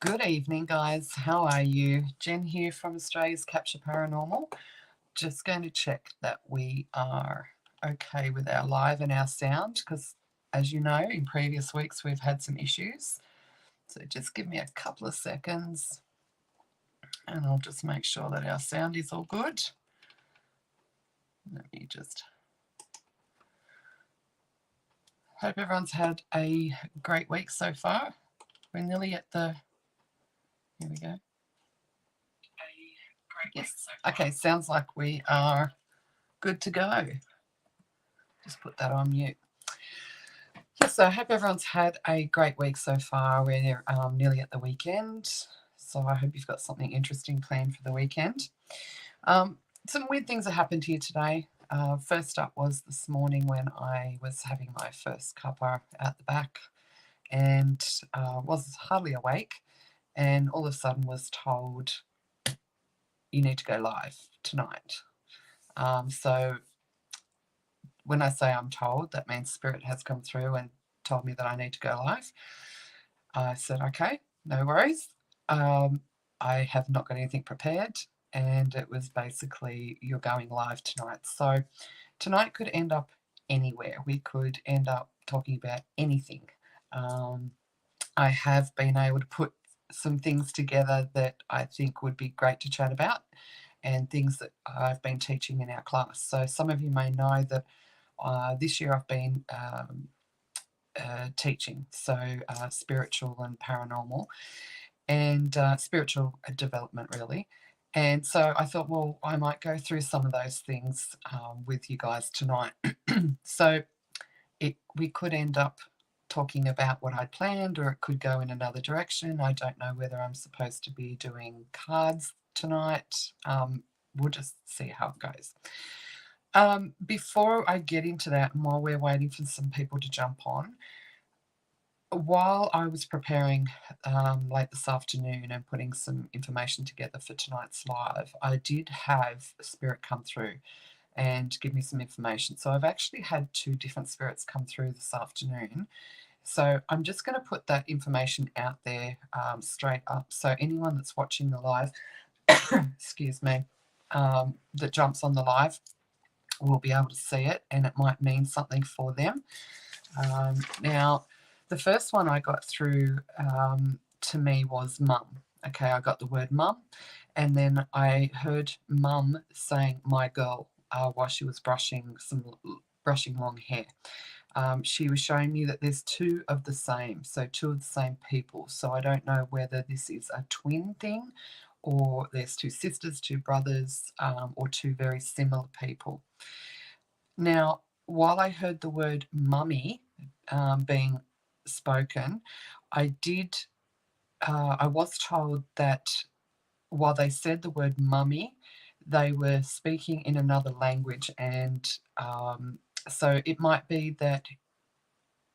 Good evening, guys. How are you? Jen here from Australia's Capture Paranormal. Just going to check that we are okay with our live and our sound because, as you know, in previous weeks we've had some issues. So just give me a couple of seconds and I'll just make sure that our sound is all good. Let me just hope everyone's had a great week so far. We're nearly at the, here we go. Yes. Okay, sounds like we are good to go. Just put that on mute. Yes, so I hope everyone's had a great week so far. We're nearly at the weekend, so I hope you've got something interesting planned for the weekend. Some weird things that happened here today. First up was this morning when I was having my first cuppa out the back and was hardly awake, and all of a sudden was told, you need to go live tonight. So when I say I'm told, that means Spirit has come through and told me that I need to go live. I said, okay, no worries. I have not got anything prepared, and it was basically, you're going live tonight. So tonight could end up anywhere. We could end up talking about anything. I have been able to put some things together that I think would be great to chat about, and things that I've been teaching in our class. So some of you may know that this year I've been teaching, so spiritual and paranormal, and spiritual development, really. And so I thought, well, I might go through some of those things with you guys tonight. So we could end up talking about what I'd planned, or it could go in another direction. I don't know whether I'm supposed to be doing cards tonight. We'll just see how it goes. Before I get into that, and while we're waiting for some people to jump on, while I was preparing late this afternoon and putting some information together for tonight's live, I did have Spirit come through and give me some information. So I've actually had two different spirits come through this afternoon. So I'm just going to put that information out there straight up. So anyone that's watching the live, excuse me, that jumps on the live will be able to see it, and it might mean something for them. Now, the first one I got through to me was mum. Okay, I got the word mum, and then I heard mum saying my girl while she was brushing long hair. She was showing me that there's two of the same, so two of the same people. So I don't know whether this is a twin thing, or there's two sisters, two brothers, or two very similar people. Now, while I heard the word mummy being spoken, I was told that while they said the word mummy, they were speaking in another language, and so it might be that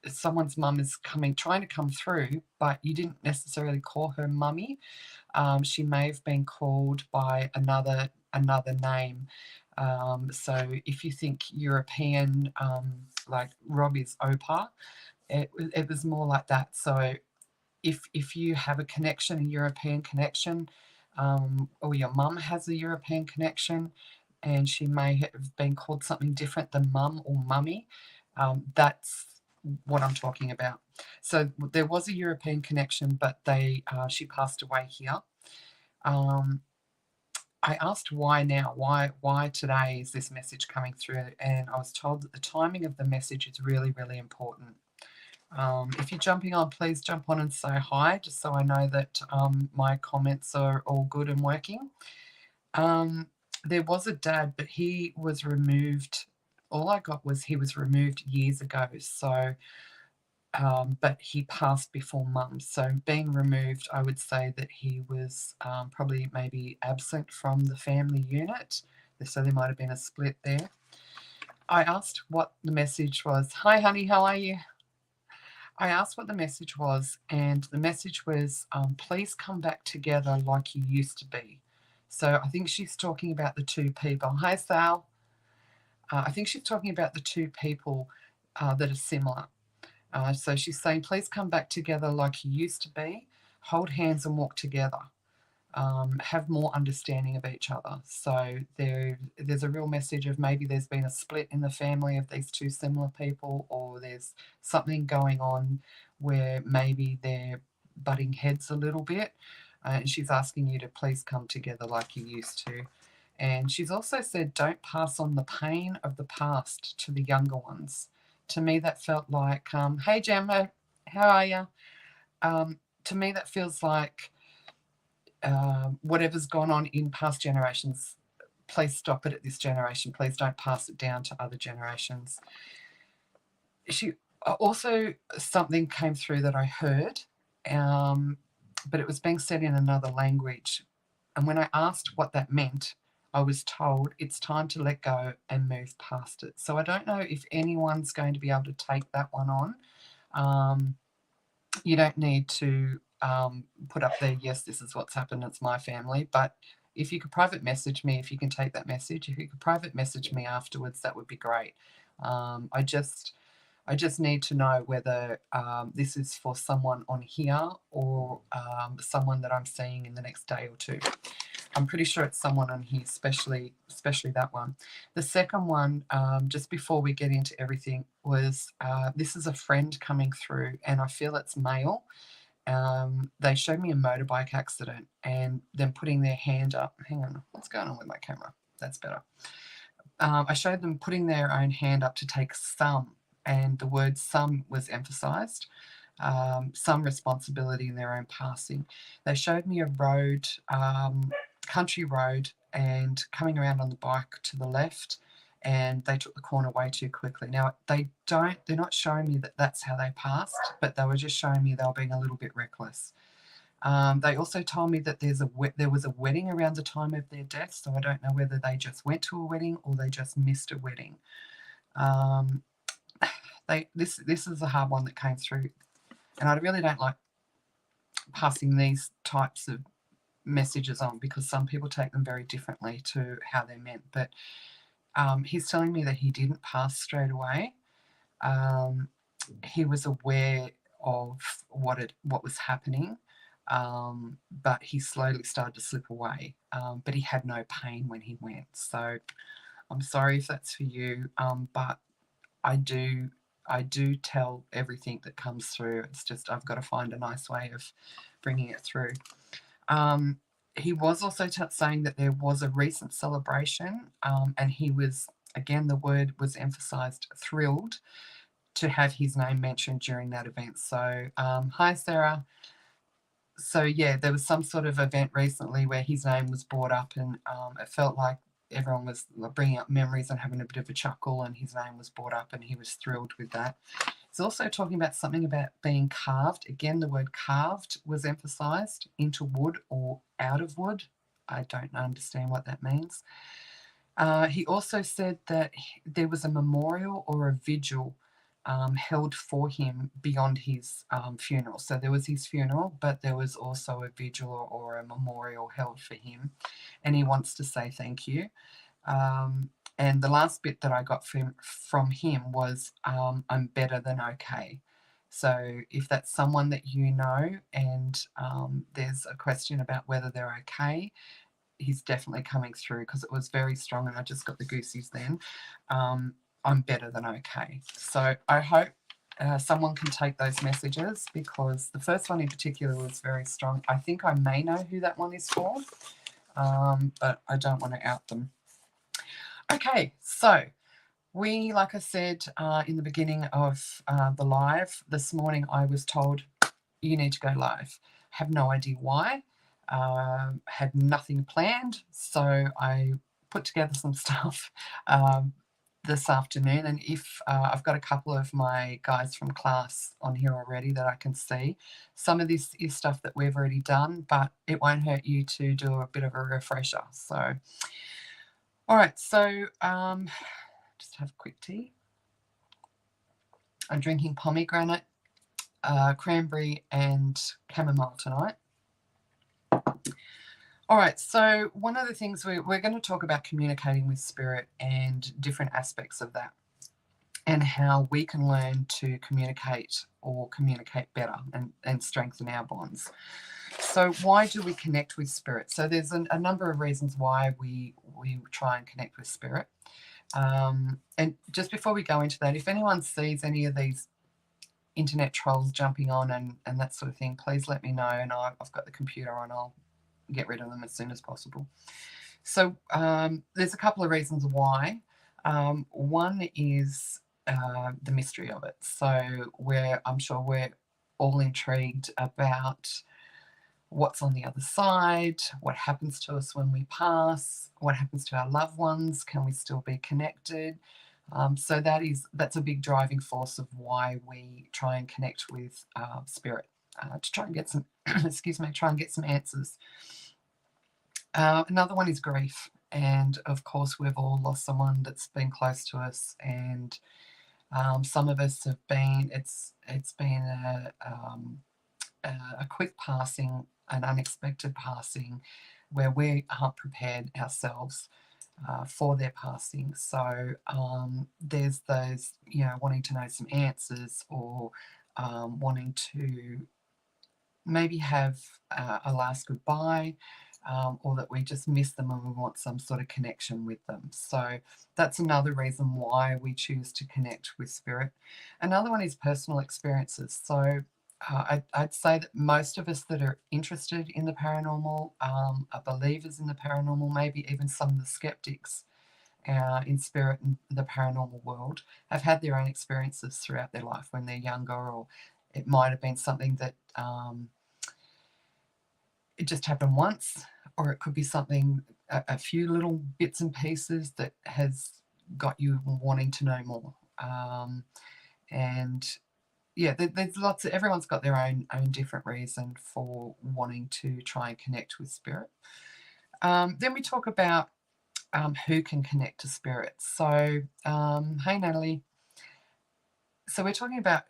someone's mum is trying to come through, but you didn't necessarily call her mummy. She may have been called by another name. So if you think European, like Robbie's Opa, it was more like that. So if you have a connection, a European connection, or your mum has a European connection, and she may have been called something different than mum or mummy, that's what I'm talking about. So there was a European connection, but she passed away here. I asked why now, why today is this message coming through, and I was told that the timing of the message is really, really important. If you're jumping on, please jump on and say hi, just so I know that my comments are all good and working. There was a dad, but he was removed. All I got was he was removed years ago. So, but he passed before mum. So being removed, I would say that he was probably maybe absent from the family unit. So there might have been a split there. I asked what the message was. Hi, honey, how are you? I asked what the message was, and the message was, please come back together like you used to be. So I think she's talking about the two people. Hi, Sal. I think she's talking about the two people that are similar. So she's saying, please come back together like you used to be. hold hands and walk together. Have more understanding of each other. So there's a real message of maybe there's been a split in the family of these two similar people, or there's something going on where maybe they're butting heads a little bit. And she's asking you to please come together like you used to. And she's also said, don't pass on the pain of the past to the younger ones. To me, that felt like, hey, Jambo, how are you? To me, that feels like whatever's gone on in past generations, please stop it at this generation. Please don't pass it down to other generations. She also, something came through that I heard, but it was being said in another language. And when I asked what that meant, I was told it's time to let go and move past it. So I don't know if anyone's going to be able to take that one on. You don't need to put up there, yes, this is what's happened, it's my family. But if you could private message me, if you can take that message, if you could private message me afterwards, that would be great. I just need to know whether this is for someone on here or someone that I'm seeing in the next day or two. I'm pretty sure it's someone on here, especially that one. The second one, just before we get into everything, was this is a friend coming through, and I feel it's male. They showed me a motorbike accident and them putting their hand up. Hang on, what's going on with my camera? That's better. I showed them putting their own hand up to take some, and the word some was emphasized. Some responsibility in their own passing. They showed me a road, country road, and coming around on the bike to the left, and they took the corner way too quickly. Now they're not showing me that that's how they passed, but they were just showing me they were being a little bit reckless. They also told me that there was a wedding around the time of their death, so I don't know whether they just went to a wedding or they just missed a wedding. This is a hard one that came through, and I really don't like passing these types of messages on because some people take them very differently to how they're meant. But he's telling me that he didn't pass straight away. He was aware of what was happening, but he slowly started to slip away. But he had no pain when he went. So I'm sorry if that's for you, but I do tell everything that comes through. It's just I've got to find a nice way of bringing it through. He was also saying that there was a recent celebration, and he was, again, the word was emphasized, thrilled to have his name mentioned during that event. So, hi, Sarah. So, yeah, there was some sort of event recently where his name was brought up, and it felt like everyone was bringing up memories and having a bit of a chuckle, and his name was brought up and he was thrilled with that. He's also talking about something about being carved. Again, the word carved was emphasized, into wood or out of wood. I don't understand what that means. He also said that there was a memorial or a vigil held for him beyond his funeral. So there was his funeral, but there was also a vigil or a memorial held for him, and he wants to say thank you. And the last bit that I got from him was, I'm better than okay. So if that's someone that you know and there's a question about whether they're okay, he's definitely coming through because it was very strong and I just got the goosies then. I'm better than okay. So I hope someone can take those messages because the first one in particular was very strong. I think I may know who that one is for, but I don't want to out them. Okay, so we, like I said in the beginning of the live this morning, I was told you need to go live. Have no idea why. Had nothing planned, so I put together some stuff this afternoon, and if I've got a couple of my guys from class on here already that I can see. Some of this is stuff that we've already done, but it won't hurt you to do a bit of a refresher. So, all right, so just have a quick tea. I'm drinking pomegranate, cranberry and chamomile tonight. All right, so one of the things we're going to talk about communicating with spirit and different aspects of that. and how we can learn to communicate or communicate better and strengthen our bonds. So why do we connect with spirit? So there's a number of reasons why we try and connect with spirit. And just before we go into that, if anyone sees any of these internet trolls jumping on and that sort of thing, please let me know, and I've got the computer on. I'll get rid of them as soon as possible. So there's a couple of reasons why. One is the mystery of it. So I'm sure we're all intrigued about what's on the other side, what happens to us when we pass, what happens to our loved ones, can we still be connected? So that's a big driving force of why we try and connect with spirit, to try and get some try and get some answers. Another one is grief, and of course we've all lost someone that's been close to us, and some of us have been. It's been a quick passing, an unexpected passing, where we aren't prepared ourselves for their passing. So there's those, wanting to know some answers, or wanting to maybe have a last goodbye, or that we just miss them and we want some sort of connection with them. So that's another reason why we choose to connect with spirit. Another one is personal experiences. So I'd say that most of us that are interested in the paranormal, are believers in the paranormal, maybe even some of the skeptics in spirit and the paranormal world, have had their own experiences throughout their life when they're younger, or it might have been something that it just happened once, or it could be something, a few little bits and pieces that has got you wanting to know more. And yeah, there's lots of, everyone's got their own different reason for wanting to try and connect with spirit. Then we talk about who can connect to spirit. So, hey Natalie. So we're talking about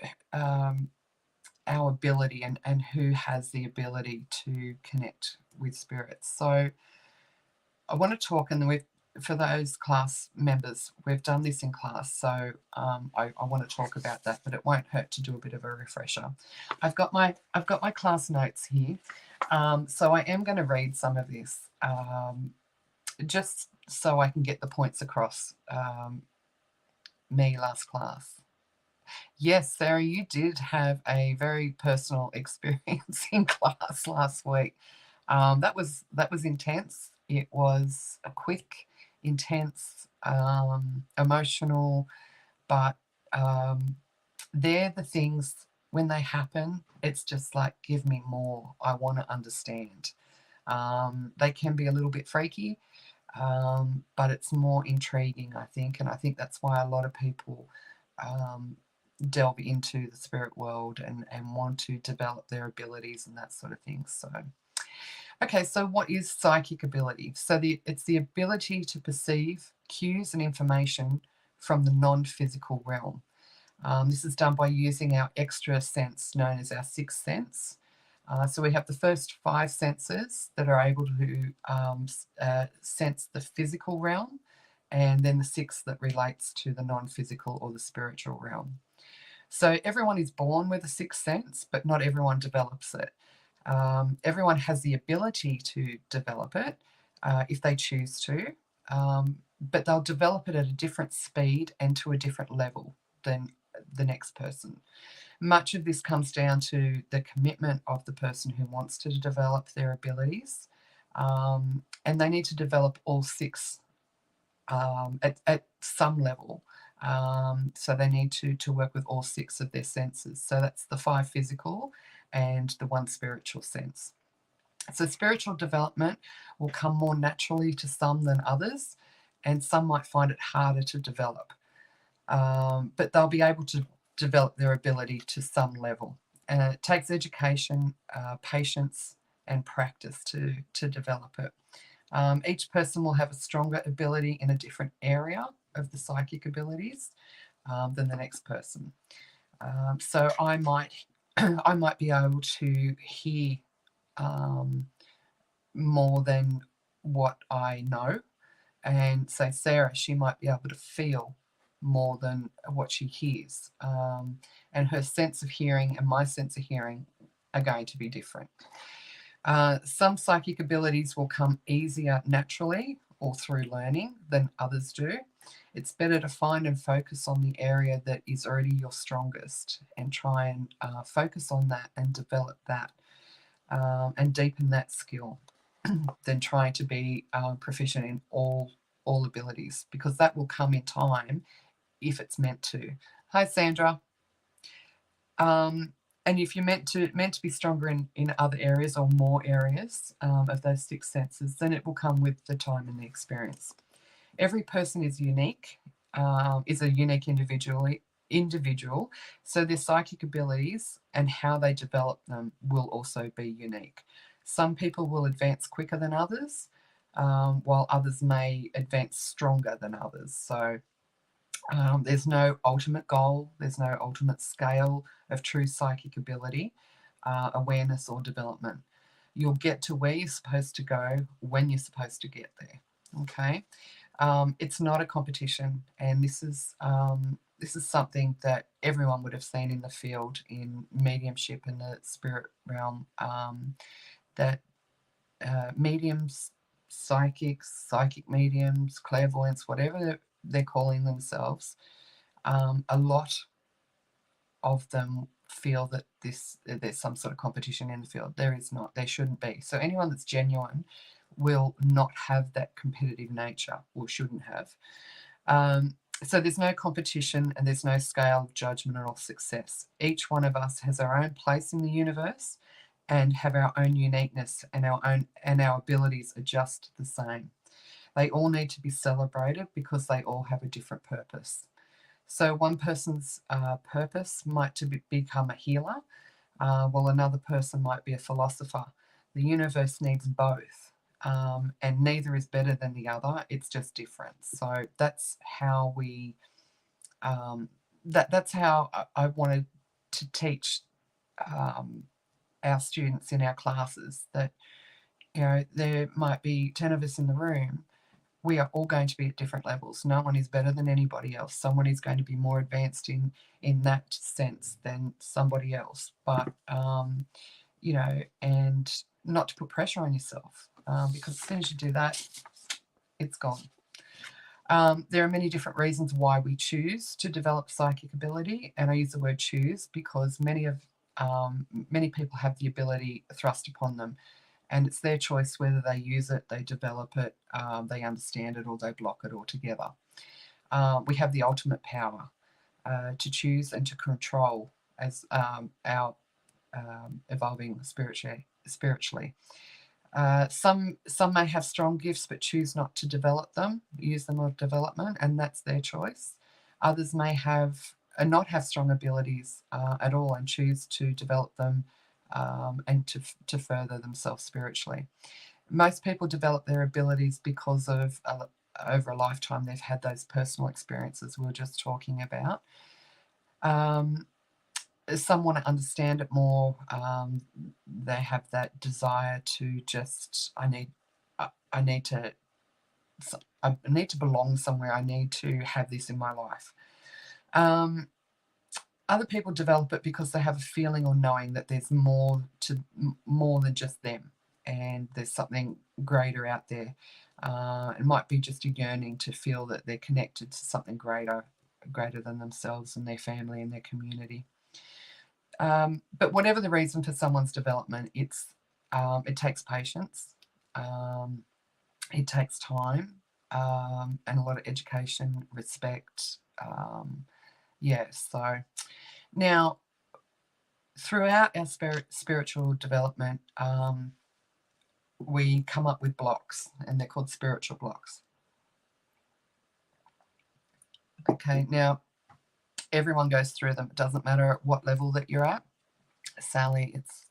our ability and who has the ability to connect with spirits. So I want to talk, and for those class members, we've done this in class, so I want to talk about that, but it won't hurt to do a bit of a refresher. I've got my class notes here, so I am going to read some of this, just so I can get the points across. Me last class. Yes, Sarah, you did have a very personal experience in class last week. That was intense. It was a quick, intense, emotional, but they're the things, when they happen, it's just like, give me more. I want to understand. They can be a little bit freaky, but it's more intriguing, I think, and I think that's why a lot of people delve into the spirit world and want to develop their abilities and that sort of thing. So, okay, so what is psychic ability? So it's the ability to perceive cues and information from the non-physical realm. This is done by using our extra sense known as our sixth sense. So we have the first five senses that are able to sense the physical realm, and then the sixth that relates to the non-physical or the spiritual realm. So everyone is born with a sixth sense, but not everyone develops it. Everyone has the ability to develop it if they choose to, but they'll develop it at a different speed and to a different level than the next person. Much of this comes down to the commitment of the person who wants to develop their abilities, and they need to develop all six at some level. So they need to work with all six of their senses. So that's the five physical and the one spiritual sense. So spiritual development will come more naturally to some than others, and some might find it harder to develop. But they'll be able to develop their ability to some level. And it takes education, patience, and practice to develop it. Each person will have a stronger ability in a different area of the psychic abilities than the next person. So I might be able to hear more than what I know, and say Sarah, she might be able to feel more than what she hears. And her sense of hearing and my sense of hearing are going to be different. Some psychic abilities will come easier naturally or through learning than others do. It's better to find and focus on the area that is already your strongest and try and focus on that and develop that and deepen that skill than trying to be proficient in all abilities, because that will come in time if it's meant to. Hi, Sandra. And if you're meant to be stronger in other areas or more areas of those six senses, then it will come with the time and the experience. Every person is unique, is a unique individual, so their psychic abilities and how they develop them will also be unique. Some people will advance quicker than others, while others may advance stronger than others. So there's no ultimate goal, there's no ultimate scale of true psychic ability, awareness, or development. You'll get to where you're supposed to go when you're supposed to get there. Okay, it's not a competition, and this is something that everyone would have seen in the field, in mediumship in the spirit realm. That mediums, psychics, psychic mediums, clairvoyants, whatever they're calling themselves, a lot of them feel that there's some sort of competition in the field. There is not. There shouldn't be. So anyone that's genuine will not have that competitive nature, or shouldn't have. So there's no competition and there's no scale of judgment or success. Each one of us has our own place in the universe and have our own uniqueness, and our abilities are just the same. They all need to be celebrated because they all have a different purpose. So one person's purpose might become a healer, while another person might be a philosopher. The universe needs both, and neither is better than the other. It's just different. So that's how we. That's how I wanted to teach our students in our classes, that there might be 10 of us in the room. We are all going to be at different levels. No one is better than anybody else. Someone is going to be more advanced in that sense than somebody else. But and not to put pressure on yourself, because as soon as you do that, it's gone. There are many different reasons why we choose to develop psychic ability, and I use the word choose because many people have the ability thrust upon them, and it's their choice whether they use it, they develop it, they understand it, or they block it altogether. We have the ultimate power to choose and to control as our evolving spiritually. Some may have strong gifts but choose not to use them or development, and that's their choice. Others may not have strong abilities at all and choose to develop them and to further themselves spiritually. Most people develop their abilities because of over a lifetime they've had those personal experiences we were just talking about. Some want to understand it more. They have that desire to just, I need to belong somewhere. I need to have this in my life. Other people develop it because they have a feeling or knowing that there's more than just them, and there's something greater out there. It might be just a yearning to feel that they're connected to something greater than themselves and their family and their community. But whatever the reason for someone's development, it takes patience, it takes time, and a lot of education, respect. So now, throughout our spiritual development, we come up with blocks, and they're called spiritual blocks. Okay, now everyone goes through them. It doesn't matter at what level that you're at. Sally, it's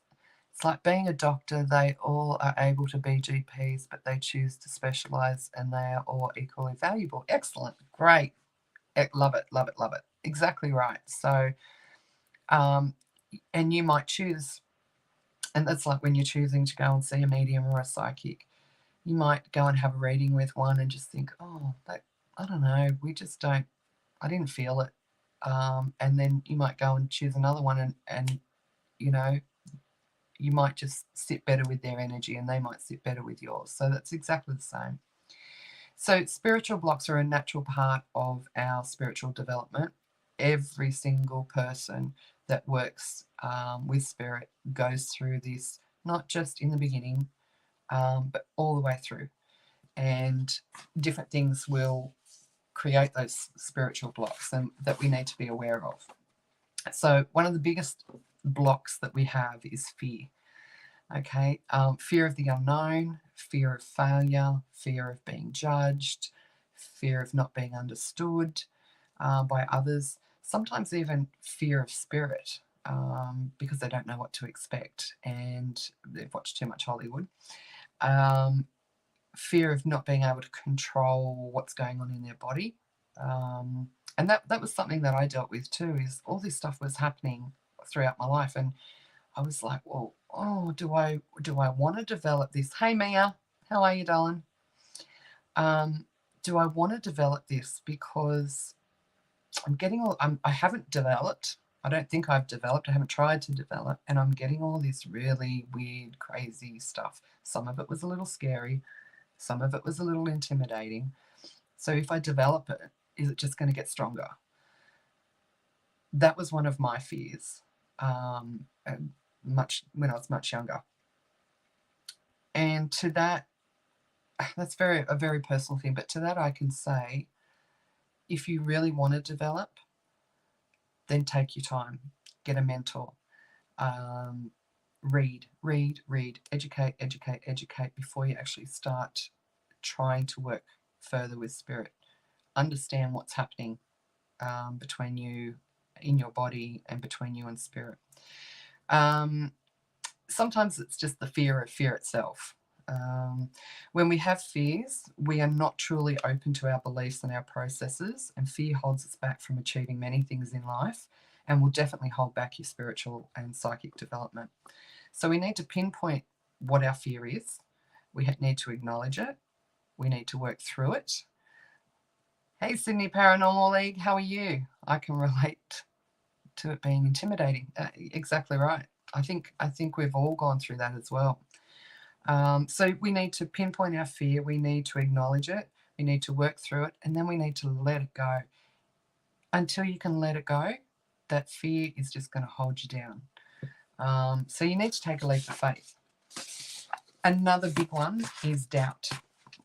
like being a doctor. They all are able to be GPs, but they choose to specialise, and they are all equally valuable. Excellent. Great. Love it, love it, love it. Exactly right. So, and you might choose, and that's like when you're choosing to go and see a medium or a psychic. You might go and have a reading with one and just think, oh, I don't know, we just don't I didn't feel it. And then you might go and choose another one, and you know, you might just sit better with their energy and they might sit better with yours. So that's exactly the same. So spiritual blocks are a natural part of our spiritual development. Every single person that works with spirit goes through this, not just in the beginning, but all the way through. And different things will create those spiritual blocks and that we need to be aware of. So one of the biggest blocks that we have is fear. Okay, fear of the unknown, fear of failure, fear of being judged, fear of not being understood by others, sometimes even fear of spirit, because they don't know what to expect and they've watched too much Hollywood. Fear of not being able to control what's going on in their body. And that was something that I dealt with too, is all this stuff was happening throughout my life. And I was like, well, do I want to develop this? Hey, Mia, how are you, darling? Do I want to develop this because I haven't developed. I don't think I've developed. I haven't tried to develop, and I'm getting all this really weird, crazy stuff. Some of it was a little scary. Some of it was a little intimidating. So if I develop it, is it just going to get stronger? That was one of my fears. When I was much younger. And to that, that's a very personal thing, but to that I can say, if you really want to develop, then take your time, get a mentor, read, educate before you actually start trying to work further with spirit. Understand what's happening between you, in your body, and between you and spirit. Sometimes it's just the fear of fear itself. When we have fears, we are not truly open to our beliefs and our processes, and fear holds us back from achieving many things in life and will definitely hold back your spiritual and psychic development. So we need to pinpoint what our fear is. We need to acknowledge it. We need to work through it. Hey, Sydney Paranormal League, how are you? I can relate to it being intimidating. Exactly right. I think we've all gone through that as well. So we need to pinpoint our fear. We need to acknowledge it. We need to work through it, and then we need to let it go. Until you can let it go, that fear is just going to hold you down. So you need to take a leap of faith. Another big one is doubt.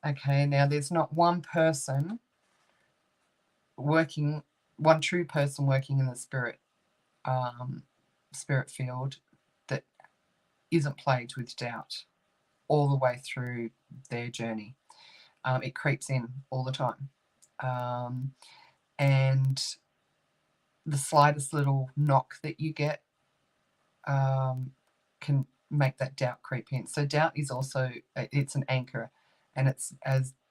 Okay, now there's not one true person working in the spirit field that isn't plagued with doubt all the way through their journey. It creeps in all the time. And the slightest little knock that you get can make that doubt creep in. So doubt is also, it's an anchor, and it's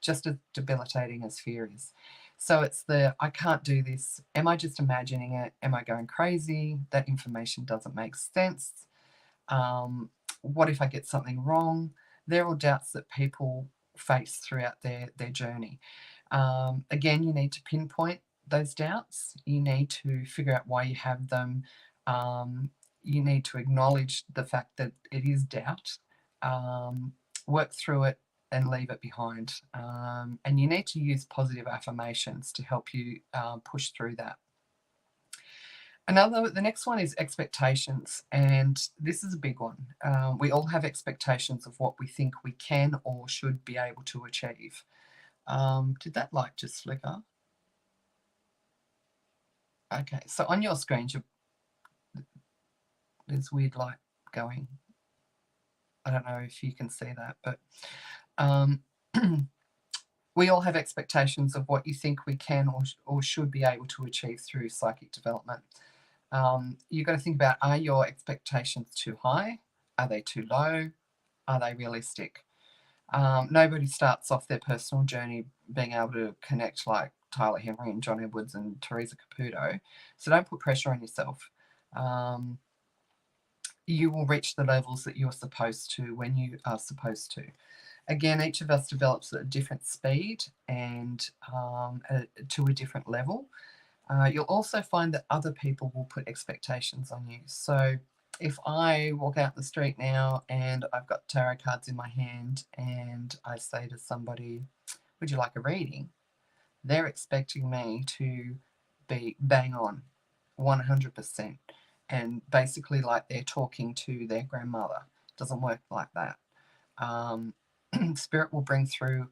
just as debilitating as fear is. So it's I can't do this. Am I just imagining it? Am I going crazy? That information doesn't make sense. What if I get something wrong? They're all doubts that people face throughout their journey. Again, you need to pinpoint those doubts. You need to figure out why you have them. You need to acknowledge the fact that it is doubt, work through it and leave it behind. And you need to use positive affirmations to help you push through that. The next one is expectations, and this is a big one. We all have expectations of what we think we can or should be able to achieve. Did that light just flicker? Okay, so on your screen, there's weird light going. I don't know if you can see that, but we all have expectations of what you think we can or should be able to achieve through psychic development. You've got to think about, are your expectations too high? Are they too low? Are they realistic? Nobody starts off their personal journey being able to connect like Tyler Henry and John Edwards and Teresa Caputo. So don't put pressure on yourself. You will reach the levels that you're supposed to when you are supposed to. Again, each of us develops at a different speed and to a different level. You'll also find that other people will put expectations on you. So if I walk out in the street now and I've got tarot cards in my hand and I say to somebody, would you like a reading? They're expecting me to be bang on 100% and basically like they're talking to their grandmother. It doesn't work like that. Spirit will bring through,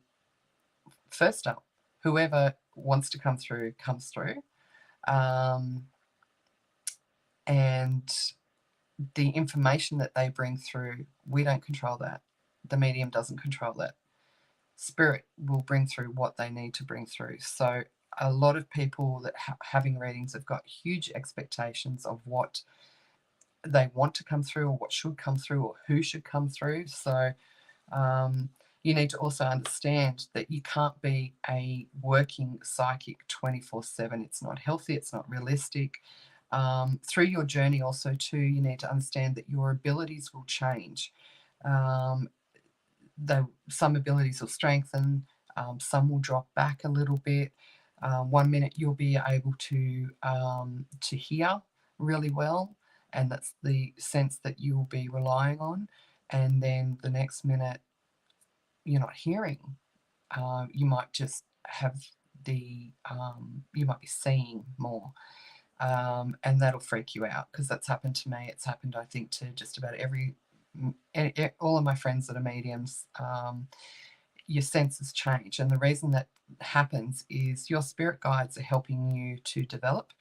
first up, whoever wants to come through comes through. And the information that they bring through, we don't control that. The medium doesn't control that. Spirit will bring through what they need to bring through. So a lot of people that having readings have got huge expectations of what they want to come through or what should come through or who should come through. So you need to also understand that you can't be a working psychic 24/7. It's not healthy. It's not realistic. Through your journey also too, you need to understand that your abilities will change. Um, some abilities will strengthen, some will drop back a little bit. 1 minute you'll be able to hear really well, and that's the sense that you'll be relying on. And then the next minute you're not hearing. You might just have you might be seeing more. And that'll freak you out because that's happened to me. It's happened, I think, to just about all of my friends that are mediums. Your senses change, and the reason that happens is your spirit guides are helping you to develop.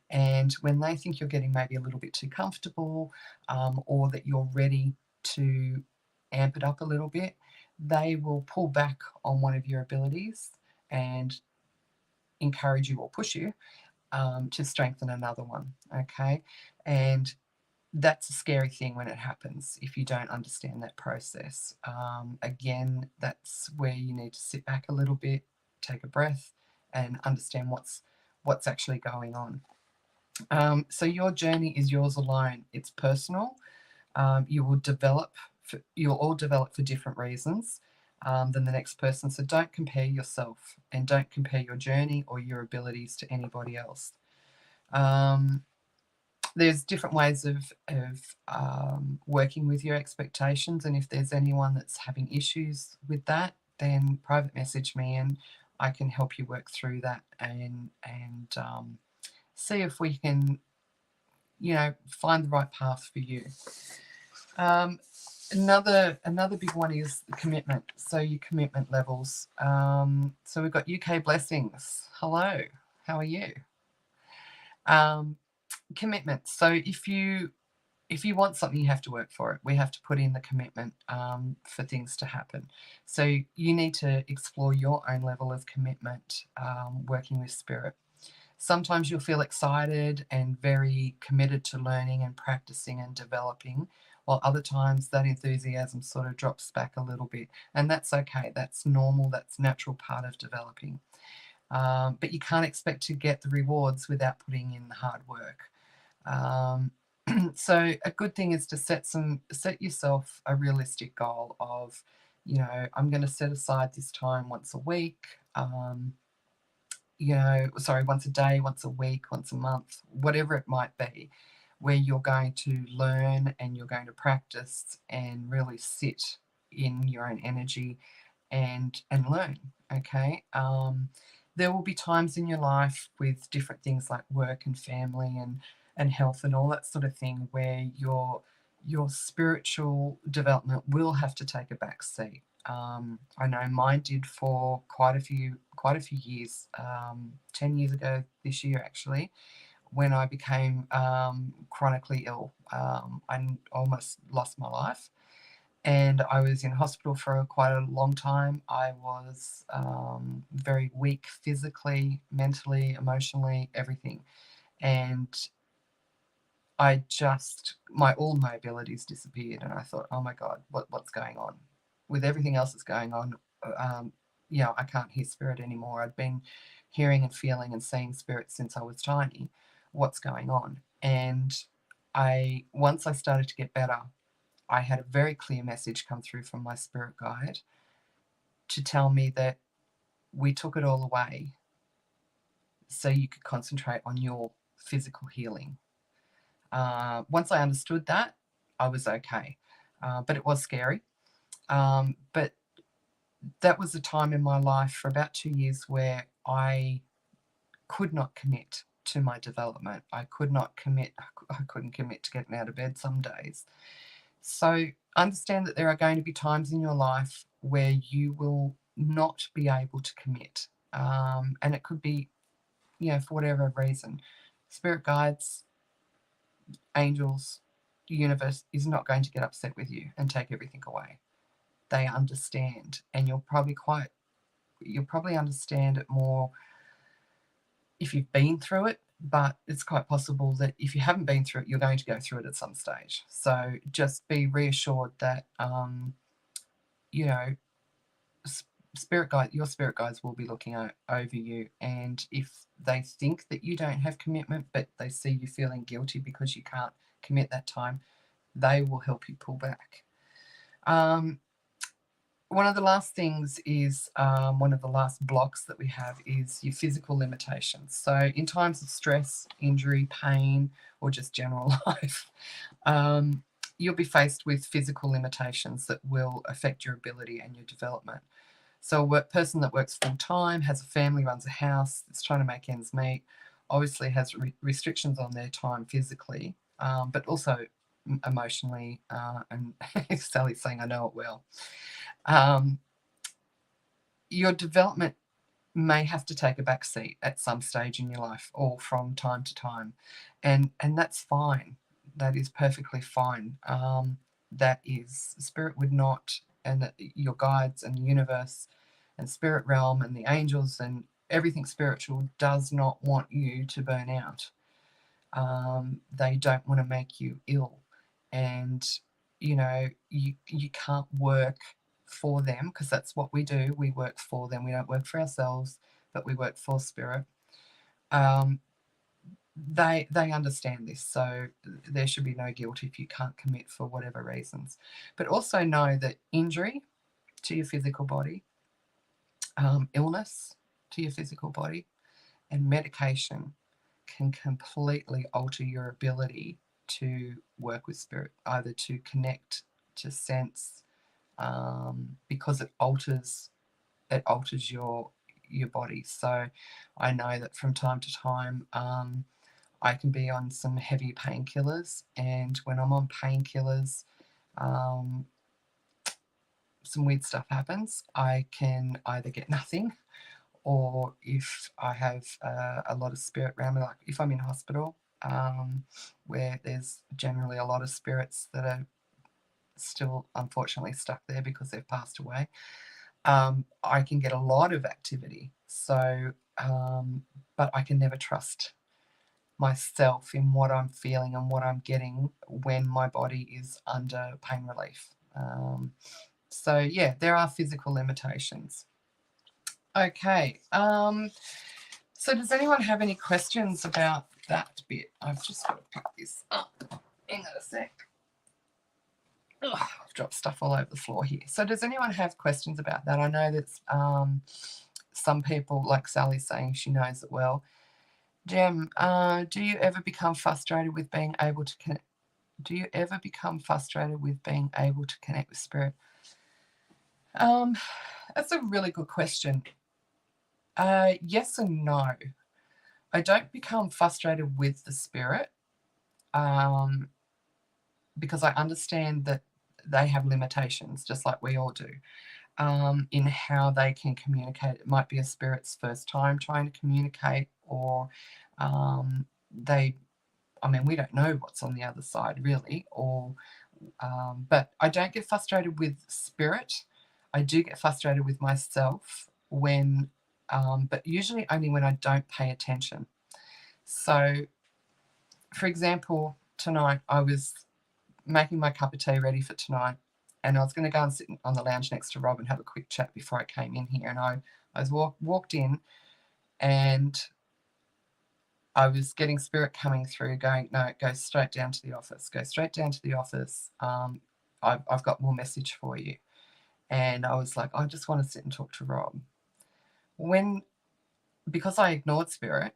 And when they think you're getting maybe a little bit too comfortable, or that you're ready to amp it up a little bit, they will pull back on one of your abilities and encourage you or push you to strengthen another one. Okay. And that's a scary thing when it happens if you don't understand that process. Again, that's where you need to sit back a little bit, take a breath, and understand what's actually going on. So your journey is yours alone. It's personal. You'll all develop for different reasons than the next person. So don't compare yourself and don't compare your journey or your abilities to anybody else. There's different ways of working with your expectations, and if there's anyone that's having issues with that, then private message me and I can help you work through that and see if we can, find the right path for you. Another big one is commitment. So your commitment levels. So we've got UK Blessings. Hello, how are you? Commitment. So if you want something, you have to work for it. We have to put in the commitment for things to happen. So you need to explore your own level of commitment working with spirit. Sometimes you'll feel excited and very committed to learning and practicing and developing, while other times that enthusiasm sort of drops back a little bit. And that's okay. That's normal. That's natural part of developing. But you can't expect to get the rewards without putting in the hard work. So a good thing is to set yourself a realistic goal of, I'm going to set aside this time once a week, once a day, once a week, once a month, whatever it might be, where you're going to learn and you're going to practice and really sit in your own energy and learn. Okay. There will be times in your life with different things like work and family and health and all that sort of thing where your spiritual development will have to take a back seat. I know mine did for quite a few years. 10 years ago this year, actually, when I became chronically ill. I almost lost my life, and I was in hospital for quite a long time. I was very weak physically, mentally, emotionally, everything, and all my abilities disappeared, and I thought, oh my God, what's going on? With everything else that's going on, I can't hear spirit anymore. I'd been hearing and feeling and seeing spirit since I was tiny. What's going on? And once I started to get better, I had a very clear message come through from my spirit guide to tell me that we took it all away. so you could concentrate on your physical healing. Once I understood that, I was okay. But it was scary. But that was a time in my life for about 2 years where I could not commit to my development. I couldn't commit to getting out of bed some days. So understand that there are going to be times in your life where you will not be able to commit. And it could be, for whatever reason. Spirit guides, angels, the universe is not going to get upset with you and take everything away. They understand, and you'll probably understand it more if you've been through it, but it's quite possible that if you haven't been through it, you're going to go through it at some stage. So just be reassured that, you know, your spirit guides will be looking over you, and if they think that you don't have commitment, but they see you feeling guilty because you can't commit that time, they will help you pull back. One of the last things is, one of the last blocks that we have is your physical limitations. So in times of stress, injury, pain, or just general life, you'll be faced with physical limitations that will affect your ability and your development. So a person that works full-time, has a family, runs a house, is trying to make ends meet, obviously has restrictions on their time physically, but also emotionally, and Sally's saying, I know it well. Your development may have to take a back seat at some stage in your life, or from time to time, and that's fine. That is perfectly fine. That is, spirit would not, and your guides and the universe and spirit realm and the angels and everything spiritual does not want you to burn out. They don't want to make you ill, and you can't work for them, because that's what we do. We work for them. We don't work for ourselves, but we work for spirit. They understand this, so there should be no guilt if you can't commit for whatever reasons. But also know that injury to your physical body, illness to your physical body, and medication can completely alter your ability to work with spirit, either to connect, to sense, because it alters your body. So I know that from time to time, I can be on some heavy painkillers, and when I'm on painkillers, some weird stuff happens. I can either get nothing, or if I have a lot of spirit around me, like if I'm in hospital, where there's generally a lot of spirits that are still unfortunately stuck there because they've passed away, I can get a lot of activity. So, but I can never trust myself in what I'm feeling and what I'm getting when my body is under pain relief. So yeah, there are physical limitations. Okay. So does anyone have any questions about that bit? I've just got to pick this up. Hang on a sec. Ugh, I've dropped stuff all over the floor here. So does anyone have questions about that? I know that some people, like Sally's saying, she knows it well. Jem, do you ever become frustrated with being able to connect? Do you ever become frustrated with being able to connect with spirit? That's a really good question. Yes and no. I don't become frustrated with the spirit, because I understand that they have limitations, just like we all do, in how they can communicate. It might be a spirit's first time trying to communicate, or we don't know what's on the other side really, or but I don't get frustrated with spirit. I do get frustrated with myself when, but usually only when I don't pay attention. So, for example, tonight I was making my cup of tea ready for tonight, and I was going to go and sit on the lounge next to Rob and have a quick chat before I came in here. And I was walked in, and I was getting spirit coming through, going, no, go straight down to the office. Go straight down to the office. I've got more message for you. And I was like, I just want to sit and talk to Rob. When because I ignored spirit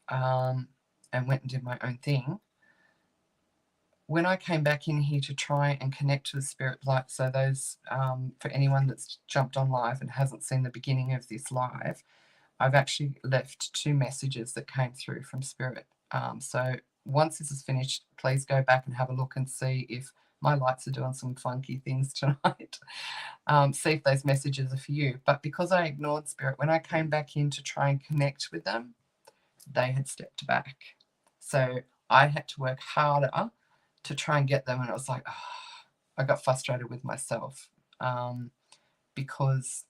and went and did my own thing, when I came back in here to try and connect to the spirit light, so those, for anyone that's jumped on live and hasn't seen the beginning of this live, I've actually left 2 messages that came through from spirit. So once this is finished, please go back and have a look and see if my lights are doing some funky things tonight. See if those messages are for you. But because I ignored spirit, when I came back in to try and connect with them, they had stepped back. So I had to work harder to try and get them. And it was like, oh, I got frustrated with myself because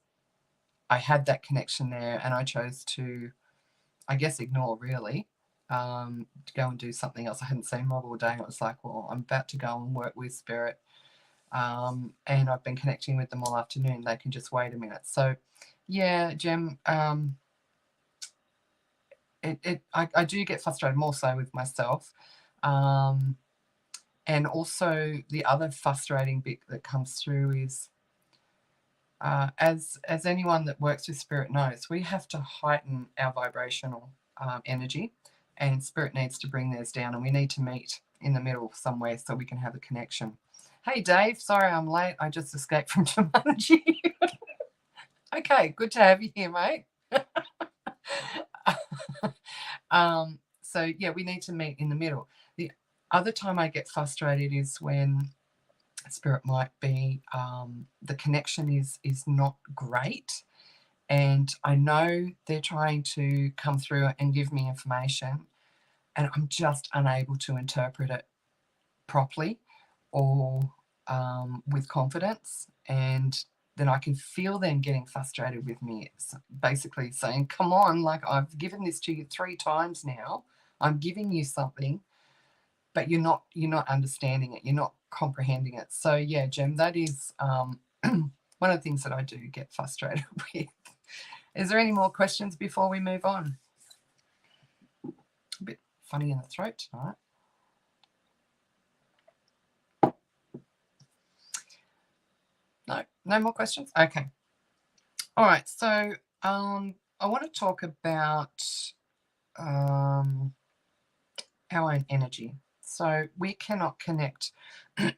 I had that connection there and I chose to, I guess, ignore really, to go and do something else. I hadn't seen Rob all day. And it was like, well, I'm about to go and work with spirit. And I've been connecting with them all afternoon. They can just wait a minute. So yeah, Jem, I do get frustrated more so with myself. And also the other frustrating bit that comes through is, as anyone that works with spirit knows, we have to heighten our vibrational energy, and spirit needs to bring theirs down, and we need to meet in the middle somewhere so we can have a connection. Hey Dave, sorry I'm late. I just escaped from Jumanji. Okay, good to have you here, mate. So yeah, we need to meet in the middle. The other time I get frustrated is when spirit might be, the connection is not great, and I know they're trying to come through and give me information, and I'm just unable to interpret it properly or with confidence, and then I can feel them getting frustrated with me. It's basically saying, come on, like I've given this to you 3 times now. I'm giving you something, but you're not understanding it. You're not comprehending it. So yeah, Jem, that is one of the things that I do get frustrated with. Is there any more questions before we move on? A bit funny in the throat tonight. No more questions? Okay. All right. So I want to talk about our own energy. So we cannot connect,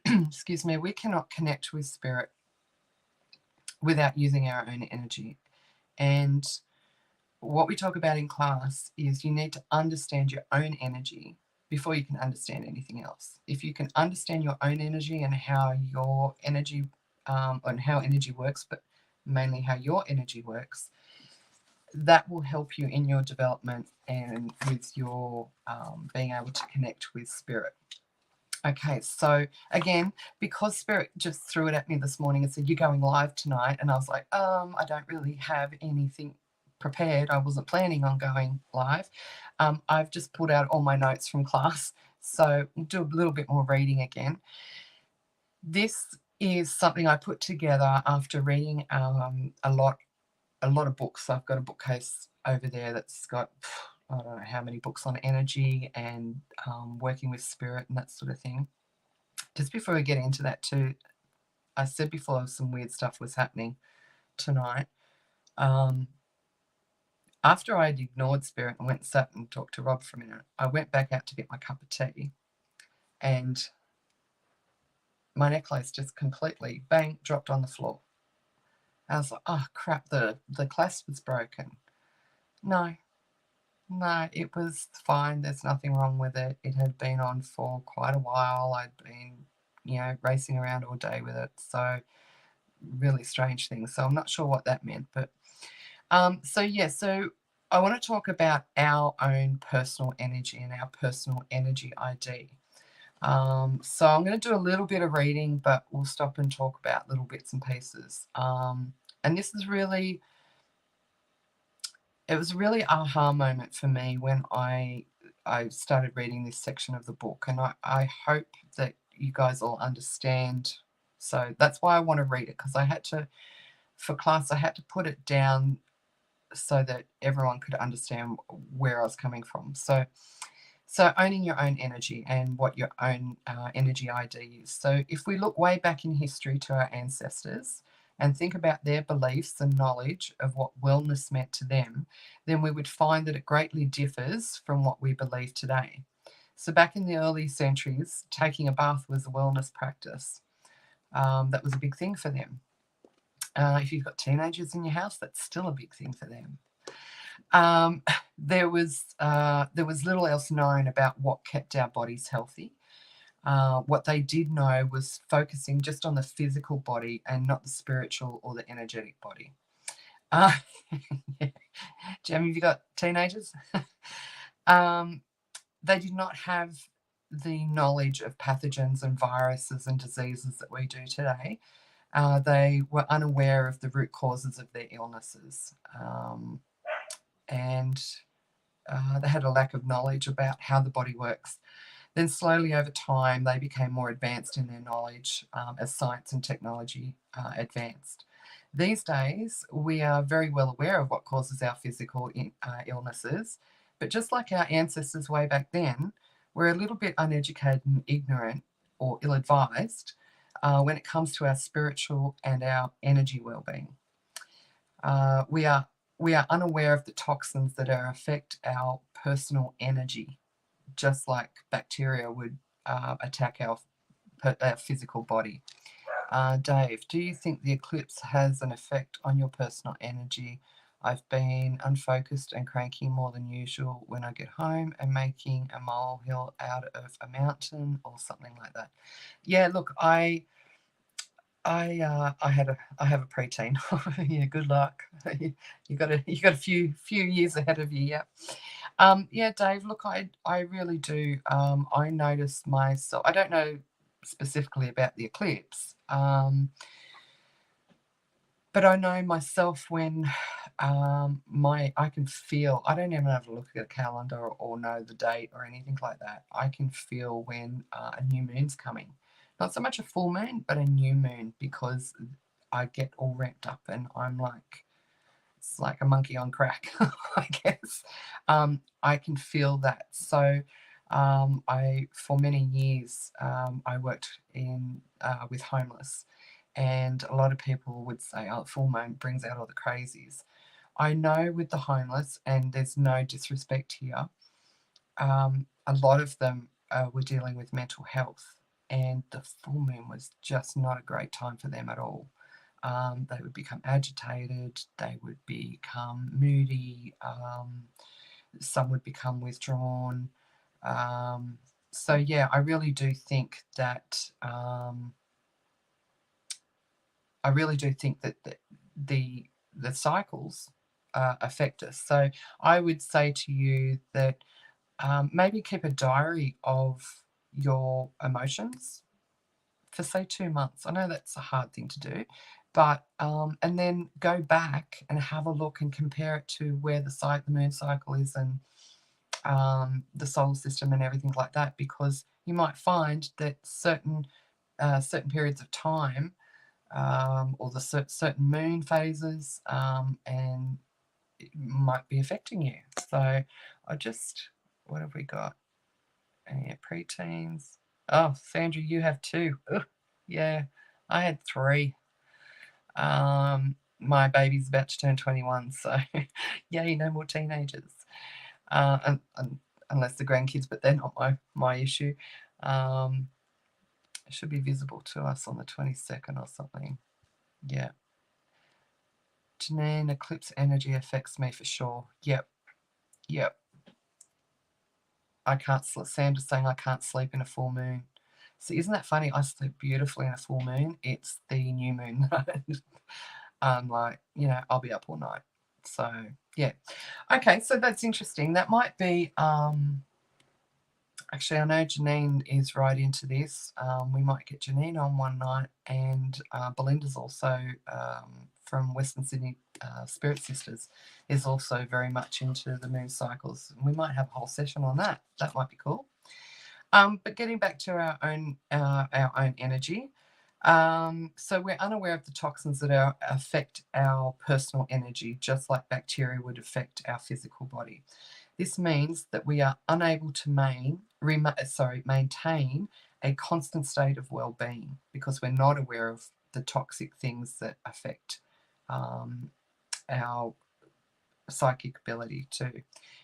excuse me, we cannot connect with spirit without using our own energy. And what we talk about in class is you need to understand your own energy before you can understand anything else. If you can understand your own energy and how your energy and how energy works, but mainly how your energy works, that will help you in your development and with your being able to connect with spirit. Okay, so again, because spirit just threw it at me this morning and said, you're going live tonight, and I was like, I don't really have anything prepared. I wasn't planning on going live. I've just pulled out all my notes from class, so we'll do a little bit more reading again. This is something I put together after reading a lot of books. I've got a bookcase over there that's got, I don't know how many books on energy and working with spirit and that sort of thing. Just before we get into that too, I said before some weird stuff was happening tonight. After I had ignored spirit and went and sat and talked to Rob for a minute, I went back out to get my cup of tea, and my necklace just completely, bang, dropped on the floor. I was like, oh crap, the clasp was broken. No, it was fine. There's nothing wrong with it. It had been on for quite a while. I'd been, racing around all day with it. So really strange thing. So I'm not sure what that meant. But so I want to talk about our own personal energy and our personal energy ID. So I'm going to do a little bit of reading, but we'll stop and talk about little bits and pieces. And this is really, it was a really aha moment for me when I started reading this section of the book, and I hope that you guys all understand. So that's why I want to read it, because I had to, for class, I had to put it down so that everyone could understand where I was coming from. So owning your own energy and what your own energy ID is. So if we look way back in history to our ancestors, and think about their beliefs and knowledge of what wellness meant to them, then we would find that it greatly differs from what we believe today. So, back in the early centuries, taking a bath was a wellness practice. That was a big thing for them. If you've got teenagers in your house, that's still a big thing for them. Um, there was little else known about what kept our bodies healthy. What they did know was focusing just on the physical body and not the spiritual or the energetic body. Uh, Jem, have you got teenagers? They did not have the knowledge of pathogens and viruses and diseases that we do today. They were unaware of the root causes of their illnesses. And they had a lack of knowledge about how the body works. Then slowly over time, they became more advanced in their knowledge as science and technology advanced. These days, we are very well aware of what causes our physical illnesses, but just like our ancestors way back then, we're a little bit uneducated and ignorant or ill-advised when it comes to our spiritual and our energy well-being. We are unaware of the toxins that affect our personal energy, just like bacteria would attack our physical body. Dave, do you think the eclipse has an effect on your personal energy? I've been unfocused and cranky more than usual when I get home and making a molehill out of a mountain or something like that. Yeah, look, I have a preteen. Yeah, good luck. You got a few years ahead of you. Yeah. Yeah, Dave. Look, I really do. I notice myself. I don't know specifically about the eclipse, but I know myself when I can feel. I don't even have to look at a calendar or know the date or anything like that. I can feel when a new moon's coming. Not so much a full moon, but a new moon, because I get all ramped up and I'm like, it's like a monkey on crack, I guess. I can feel that. So for many years, I worked with homeless, and a lot of people would say, oh, full moon brings out all the crazies. I know with the homeless, and there's no disrespect here, a lot of them were dealing with mental health, and the full moon was just not a great time for them at all. They would become agitated, they would become moody, some would become withdrawn. So yeah, I really do think that the cycles affect us. So I would say to you that maybe keep a diary of your emotions for say 2 months. I know that's a hard thing to do, but and then go back and have a look and compare it to where the moon cycle is, and the solar system and everything like that, because you might find that certain periods of time, or the certain moon phases, and it might be affecting you. So what have we got? Yeah, preteens. Oh, Sandra, you have 2. Ugh, yeah, I had 3. My baby's about to turn 21, so yay, no more teenagers. And unless the grandkids, but they're not my issue. It should be visible to us on the 22nd or something. Yeah. Janine, eclipse energy affects me for sure. Yep. I can't sleep. Sandra's saying I can't sleep in a full moon. So isn't that funny? I sleep beautifully in a full moon. It's the new moon that I'm like, I'll be up all night. So yeah. Okay, so that's interesting. That might be actually, I know Janine is right into this. We might get Janine on one night, and Belinda's also from Western Sydney Spirit Sisters is also very much into the moon cycles. We might have a whole session on that. That might be cool. But getting back to our own energy, so we're unaware of the toxins that affect our personal energy, just like bacteria would affect our physical body. This means that we are unable to maintain a constant state of well-being, because we're not aware of the toxic things that affect our psychic ability too.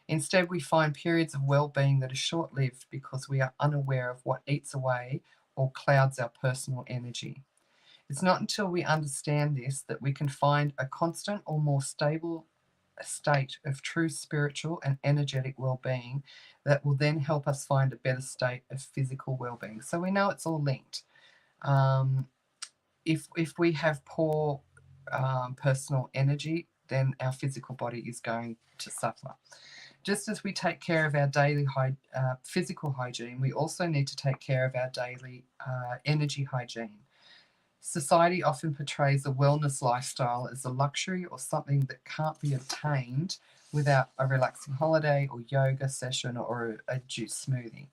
Instead, we find periods of well-being that are short-lived because we are unaware of what eats away or clouds our personal energy. It's not until we understand this that we can find a constant or more stable state of true spiritual and energetic well-being that will then help us find a better state of physical well-being. So we know it's all linked. If we have poor personal energy, then our physical body is going to suffer. Just as we take care of our daily physical hygiene, we also need to take care of our daily energy hygiene. Society often portrays a wellness lifestyle as a luxury or something that can't be obtained without a relaxing holiday or yoga session or a juice smoothie.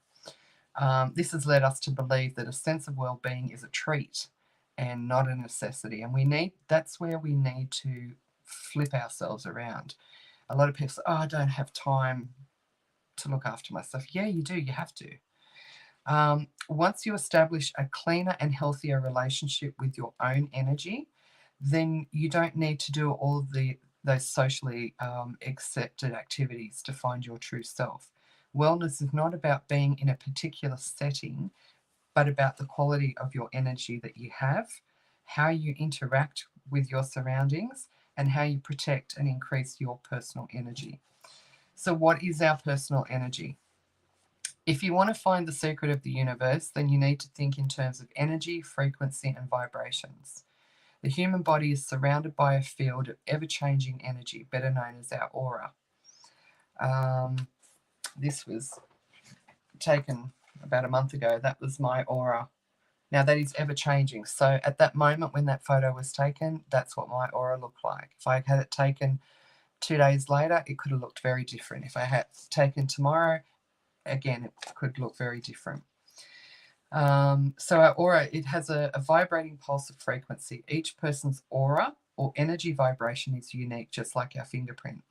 This has led us to believe that a sense of well-being is a treat and not a necessity. And that's where we need to flip ourselves around. A lot of people say, oh, I don't have time to look after myself. Yeah, you do. You have to. Once you establish a cleaner and healthier relationship with your own energy, then you don't need to do all of those socially accepted activities to find your true self. Wellness is not about being in a particular setting, but about the quality of your energy that you have, how you interact with your surroundings, and how you protect and increase your personal energy. So what is our personal energy? If you want to find the secret of the universe, then you need to think in terms of energy, frequency, and vibrations. The human body is surrounded by a field of ever-changing energy, better known as our aura. This was taken about a month ago. That was my aura. Now, that is ever-changing. So at that moment when that photo was taken, that's what my aura looked like. If I had it taken 2 days later, it could have looked very different. If I had it taken tomorrow, again, it could look very different. So our aura, it has a vibrating pulse of frequency. Each person's aura or energy vibration is unique, just like our fingerprint.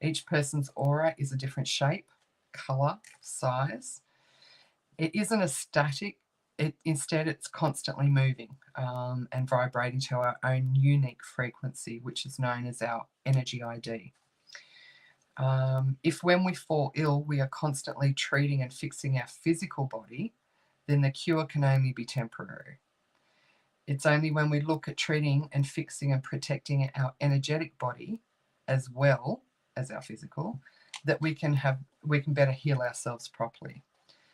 Each person's aura is a different shape, color, size. It isn't a static. Instead, it's constantly moving and vibrating to our own unique frequency, which is known as our energy ID. If when we fall ill, we are constantly treating and fixing our physical body, then the cure can only be temporary. It's only when we look at treating and fixing and protecting our energetic body as well as our physical that we can better heal ourselves properly.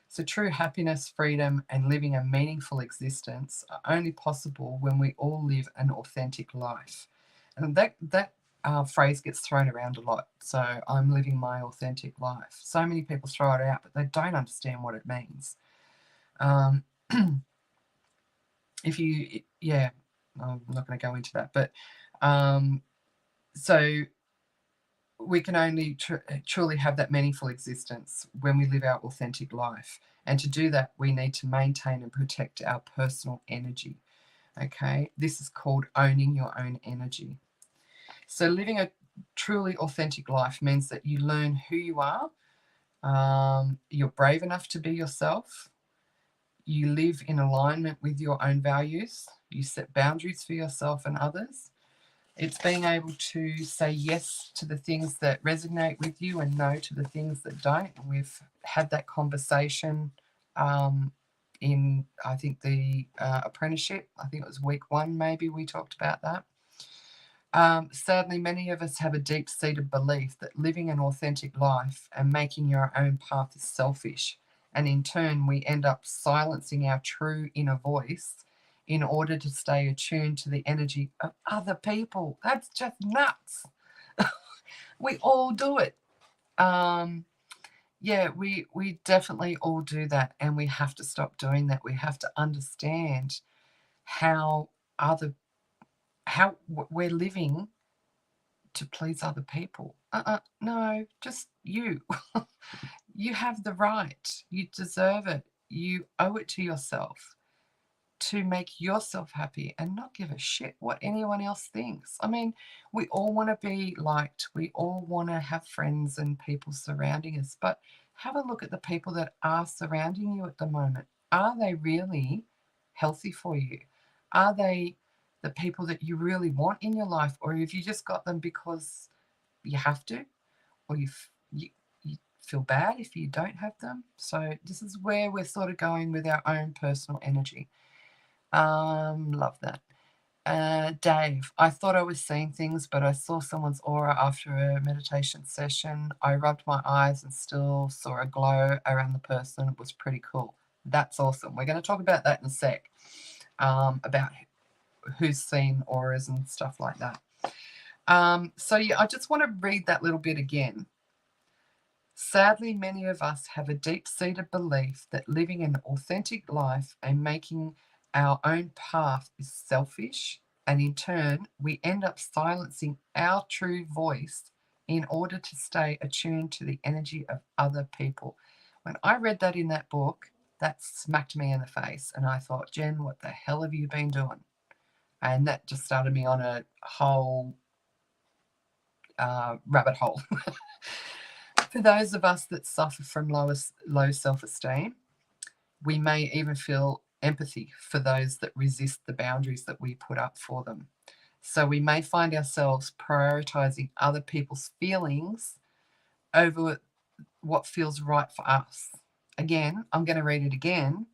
So true happiness, freedom, and living a meaningful existence are only possible when we all live an authentic life. And that phrase gets thrown around a lot. So I'm living my authentic life. So many people throw it out, but they don't understand what it means. I'm not going to go into that, but so we can only truly have that meaningful existence when we live our authentic life. And to do that, we need to maintain and protect our personal energy. Okay, this is called owning your own energy. So living a truly authentic life means that you learn who you are. You're brave enough to be yourself. You live in alignment with your own values. You set boundaries for yourself and others. It's being able to say yes to the things that resonate with you and no to the things that don't. We've had that conversation in, I think, the apprenticeship. I think it was week 1, maybe we talked about that. Sadly, many of us have a deep-seated belief that living an authentic life and making your own path is selfish. And in turn, we end up silencing our true inner voice in order to stay attuned to the energy of other people. That's just nuts. We all do it. We definitely all do that, and we have to stop doing that. We have to understand how we're living to please other people. No, just you. You have the right. You deserve it. You owe it to yourself to make yourself happy and not give a shit what anyone else thinks. I mean, we all want to be liked. We all want to have friends and people surrounding us. But have a look at the people that are surrounding you at the moment. Are they really healthy for you? Are they the people that you really want in your life, or if you just got them because you have to, or you feel bad if you don't have them. So this is where we're sort of going with our own personal energy. Love that. Dave, I thought I was seeing things, but I saw someone's aura after a meditation session. I rubbed my eyes and still saw a glow around the person. It was pretty cool. That's awesome. We're going to talk about that in a sec, about who's seen auras and stuff like that. So yeah, I just want to read that little bit again. Sadly, many of us have a deep-seated belief that living an authentic life and making our own path is selfish, and in turn, we end up silencing our true voice in order to stay attuned to the energy of other people. When I read that in that book, that smacked me in the face, and I thought, Jen, what the hell have you been doing? And that just started me on a whole rabbit hole. For those of us that suffer from low self-esteem, we may even feel empathy for those that resist the boundaries that we put up for them. So we may find ourselves prioritizing other people's feelings over what feels right for us. Again, I'm going to read it again.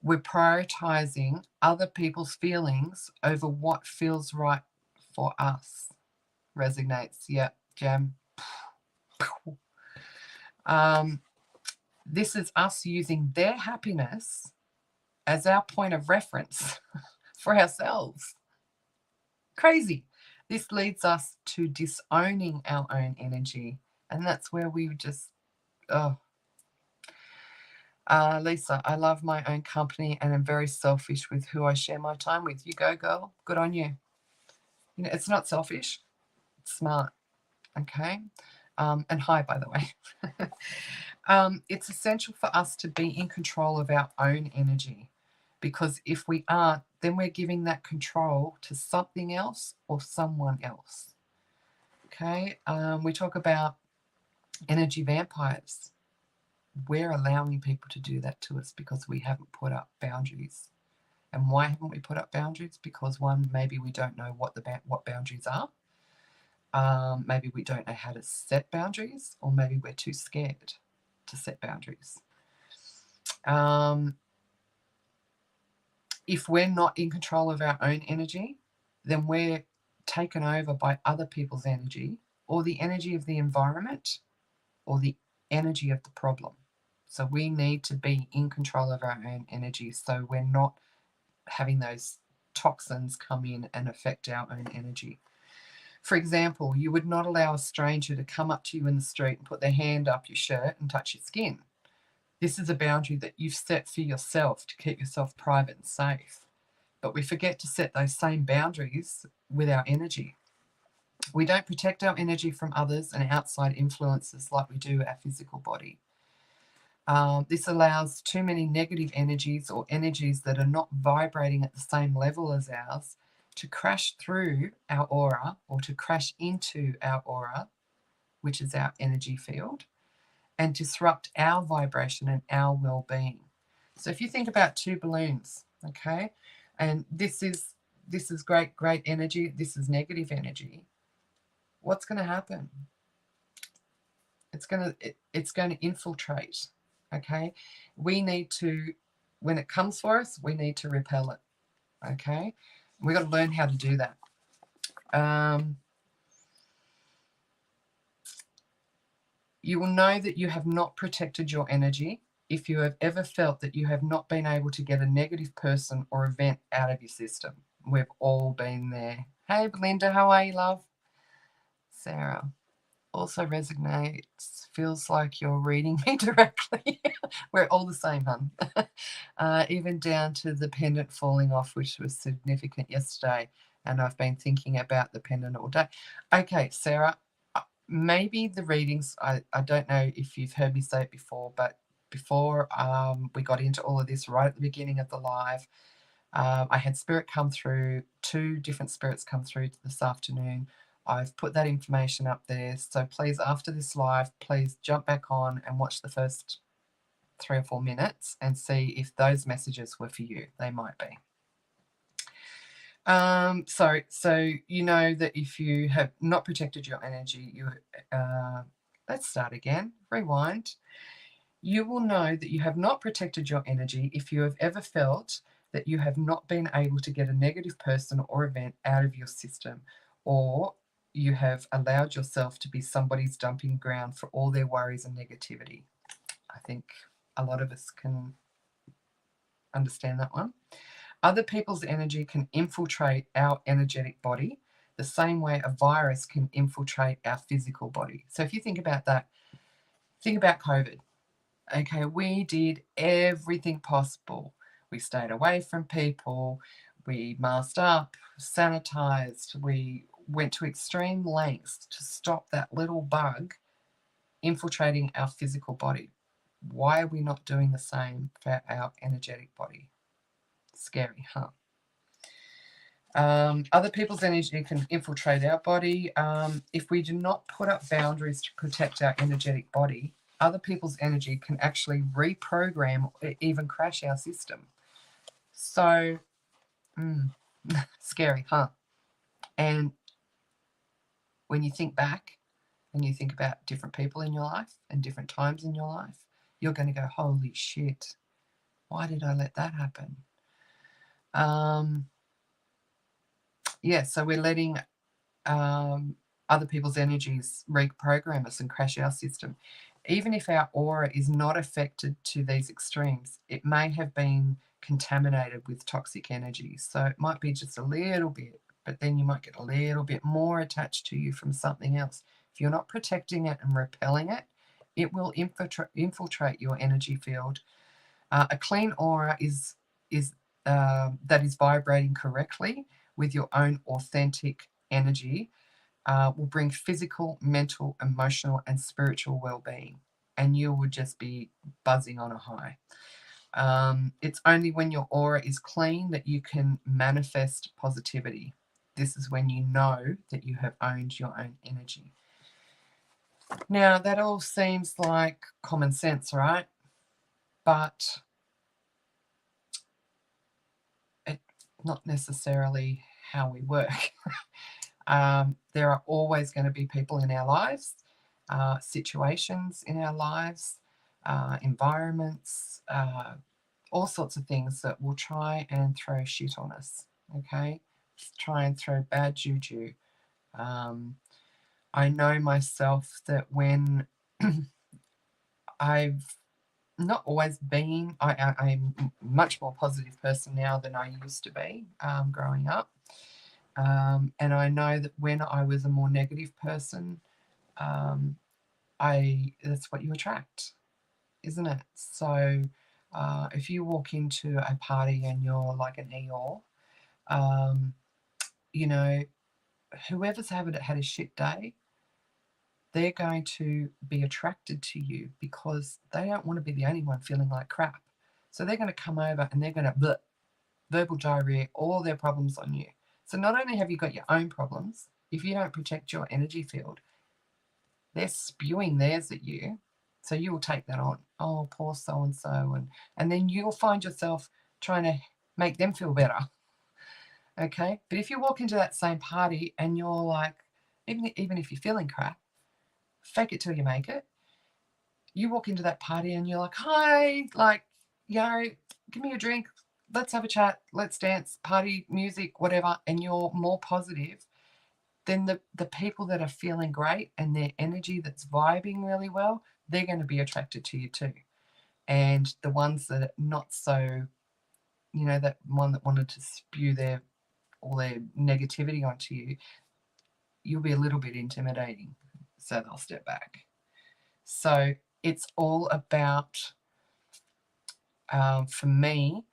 We're prioritizing other people's feelings over what feels right for us. Resonates. Yeah, Jam. This is us using their happiness as our point of reference for ourselves. Crazy. This leads us to disowning our own energy. And that's where we just, Lisa, I love my own company and am very selfish with who I share my time with. You go, girl. Good on you. You know, it's not selfish. It's smart. Okay. And hi, by the way. It's essential for us to be in control of our own energy, because if we aren't, then we're giving that control to something else or someone else. Okay. We talk about energy vampires. We're allowing people to do that to us because we haven't put up boundaries. And why haven't we put up boundaries? Because one, maybe we don't know what boundaries are. Maybe we don't know how to set boundaries, or maybe we're too scared to set boundaries. If we're not in control of our own energy, then we're taken over by other people's energy, or the energy of the environment, or the energy of the problem. So we need to be in control of our own energy, so we're not having those toxins come in and affect our own energy. For example, you would not allow a stranger to come up to you in the street and put their hand up your shirt and touch your skin. This is a boundary that you've set for yourself to keep yourself private and safe. But we forget to set those same boundaries with our energy. We don't protect our energy from others and outside influences like we do our physical body. This allows too many negative energies, or energies that are not vibrating at the same level as ours, to crash through our aura, or to crash into our aura, which is our energy field, and disrupt our vibration and our well-being. So if you think about two balloons, okay, and this is great energy, this is negative energy, what's going to happen? It's going to infiltrate. Okay, we need to, when it comes for us, we need to repel it. Okay, we've got to learn how to do that. You will know that you have not protected your energy if you have ever felt that you have not been able to get a negative person or event out of your system. We've all been there. Hey, Belinda, how are you, love? Sarah also resonates. Feels like you're reading me directly. We're all the same, hun. Even down to the pendant falling off, which was significant yesterday. And I've been thinking about the pendant all day. Okay, Sarah, maybe the readings, I don't know if you've heard me say it before, but before we got into all of this, right at the beginning of the live, I had spirit come through, 2 different spirits come through this afternoon. I've put that information up there. So please, after this live, please jump back on and watch the first 3 or 4 minutes and see if those messages were for you. They might be. So you know that if you have not protected your energy, let's start again, rewind. You will know that you have not protected your energy if you have ever felt that you have not been able to get a negative person or event out of your system, or you have allowed yourself to be somebody's dumping ground for all their worries and negativity. I think a lot of us can understand that one. Other people's energy can infiltrate our energetic body the same way a virus can infiltrate our physical body. So if you think about that, think about COVID. Okay, we did everything possible. We stayed away from people, we masked up, sanitized, we went to extreme lengths to stop that little bug infiltrating our physical body. Why are we not doing the same for our energetic body? Scary, huh? Other people's energy can infiltrate our body. If we do not put up boundaries to protect our energetic body, other people's energy can actually reprogram or even crash our system. So, scary, huh? And when you think back and you think about different people in your life and different times in your life, you're going to go, holy shit, why did I let that happen? Yeah, so we're letting other people's energies reprogram us and crash our system. Even if our aura is not affected to these extremes, it may have been contaminated with toxic energy. So it might be just a little bit, but then you might get a little bit more attached to you from something else. If you're not protecting it and repelling it, it will infiltrate your energy field. A clean aura is that is vibrating correctly with your own authentic energy will bring physical, mental, emotional, and spiritual well-being, and you will just be buzzing on a high. It's only when your aura is clean that you can manifest positivity. This is when you know that you have owned your own energy. Now, that all seems like common sense, right? But it's not necessarily how we work. There are always going to be people in our lives, situations in our lives, environments, all sorts of things that will try and throw shit on us, okay? Try and throw bad juju. I know myself that when I've not always been, I'm a much more positive person now than I used to be growing up. And I know that when I was a more negative person, that's what you attract, isn't it? So if you walk into a party and you're like an Eeyore, you know, whoever's had a shit day, they're going to be attracted to you because they don't want to be the only one feeling like crap. So they're going to come over and they're going to verbal diarrhea all their problems on you. So not only have you got your own problems, if you don't protect your energy field, they're spewing theirs at you. So you will take that on. Oh, poor so and so, and then you'll find yourself trying to make them feel better. Okay, but if you walk into that same party and you're like, even if you're feeling crap, fake it till you make it. You walk into that party and you're like, hi, like, give me a drink, let's have a chat, let's dance, party, music, whatever, and you're more positive, then the people that are feeling great and their energy that's vibing really well, they're going to be attracted to you too. And the ones that are not so, that one that wanted to spew all their negativity onto you, you'll be a little bit intimidating. So they'll step back. So it's all about, for me,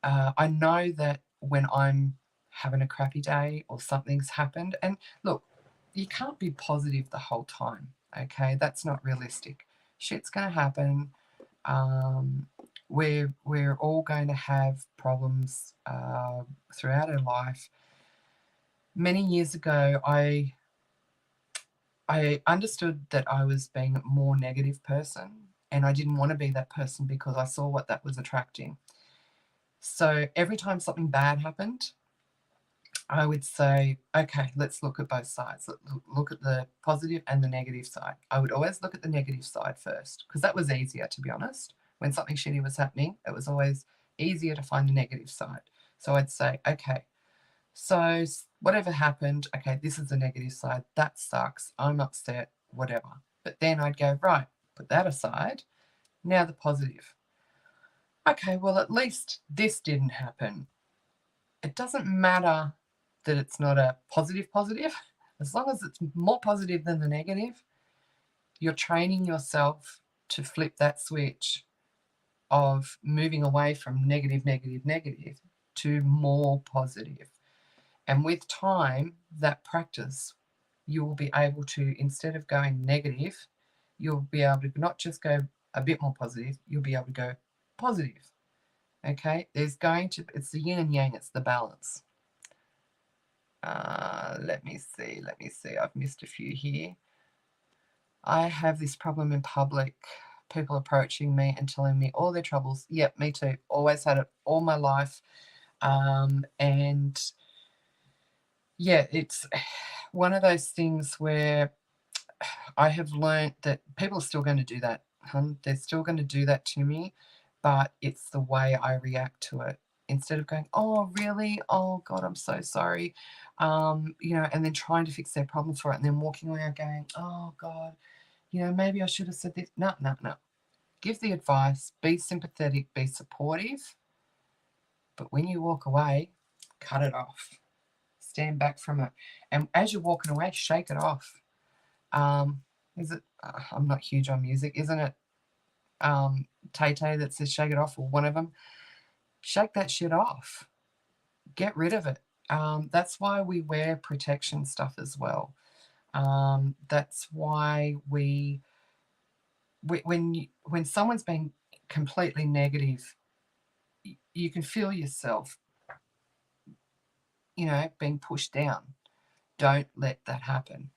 I know that when I'm having a crappy day or something's happened, and look, you can't be positive the whole time, okay? That's not realistic. Shit's going to happen. We're all going to have problems throughout our life. Many years ago, I understood that I was being a more negative person, and I didn't want to be that person because I saw what that was attracting. So every time something bad happened, I would say, okay, let's look at both sides. Look at the positive and the negative side. I would always look at the negative side first because that was easier, to be honest. When something shitty was happening, it was always easier to find the negative side. So I'd say, okay, so whatever happened, okay, this is the negative side. That sucks. I'm upset, whatever. But then I'd go, right, put that aside. Now the positive. Okay, well, at least this didn't happen. It doesn't matter that it's not a positive, as long as it's more positive than the negative, you're training yourself to flip that switch of moving away from negative to more positive. And with time, that practice, you will be able to, instead of going negative, you'll be able to not just go a bit more positive, you'll be able to go positive. Okay, it's the yin and yang, it's the balance. Let me see. I've missed a few here. I have this problem in public. People approaching me and telling me all their troubles. Yep, me too. Always had it all my life. And yeah, it's one of those things where I have learned that people are still going to do that. They're still going to do that to me, but it's the way I react to it. Instead of going, oh, really? Oh, God, I'm so sorry. And then trying to fix their problems for it and then walking around going, oh, God, maybe I should have said this. No. Give the advice, be sympathetic, be supportive. But when you walk away, cut it off. Stand back from it. And as you're walking away, shake it off. Is it? I'm not huge on music, isn't it? Tay Tay that says shake it off, or one of them. Shake that shit off. Get rid of it. That's why we wear protection stuff as well. That's why when someone's being completely negative, you can feel yourself, being pushed down. Don't let that happen.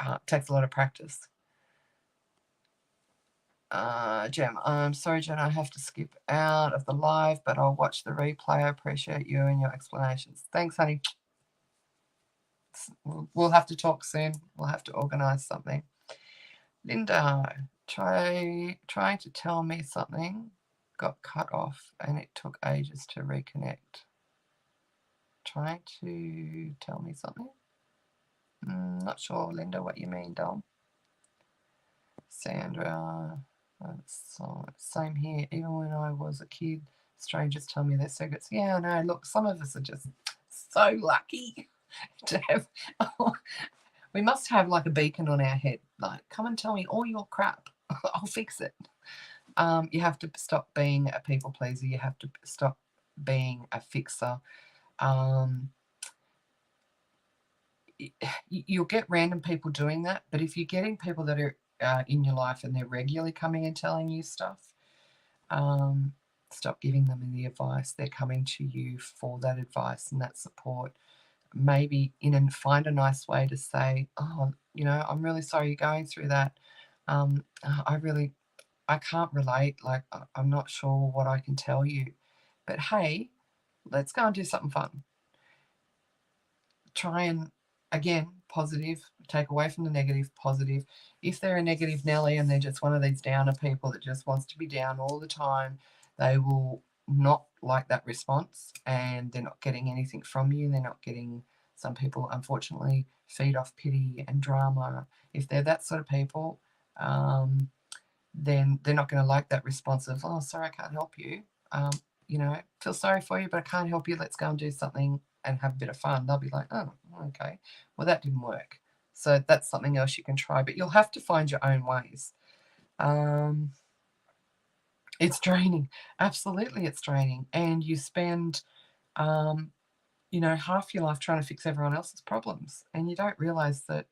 It takes a lot of practice. Jem, I'm sorry, Jen, I have to skip out of the live, but I'll watch the replay. I appreciate you and your explanations. Thanks, honey. We'll have to talk soon. We'll have to organise something. Linda, trying to tell me something got cut off and it took ages to reconnect. Trying to tell me something? Not sure, Linda, what you mean, Dom. Sandra, same here. Even when I was a kid, strangers tell me their secrets. Yeah, I know. Look, some of us are just so lucky to have. We must have like a beacon on our head. Like, come and tell me all your crap. I'll fix it. You have to stop being a people pleaser. You have to stop being a fixer. You'll get random people doing that, but if you're getting people that are in your life and they're regularly coming and telling you stuff, stop giving them the advice. They're coming to you for that advice and that support. Maybe find a nice way to say, oh, I'm really sorry you're going through that. I can't relate. Like, I'm not sure what I can tell you, but hey, let's go and do something fun. Try and, again, positive, take away from the negative, positive. If they're a negative Nelly and they're just one of these downer people that just wants to be down all the time, they will not like that response and they're not getting anything from you. They're not getting, some people unfortunately feed off pity and drama. If they're that sort of people, then they're not going to like that response of, oh, sorry, I can't help you. Feel sorry for you, but I can't help you. Let's go and do something and have a bit of fun. They'll be like, oh, okay, well, that didn't work. So that's something else you can try, but you'll have to find your own ways. It's draining. Absolutely, it's draining. And you spend, half your life trying to fix everyone else's problems, and you don't realize that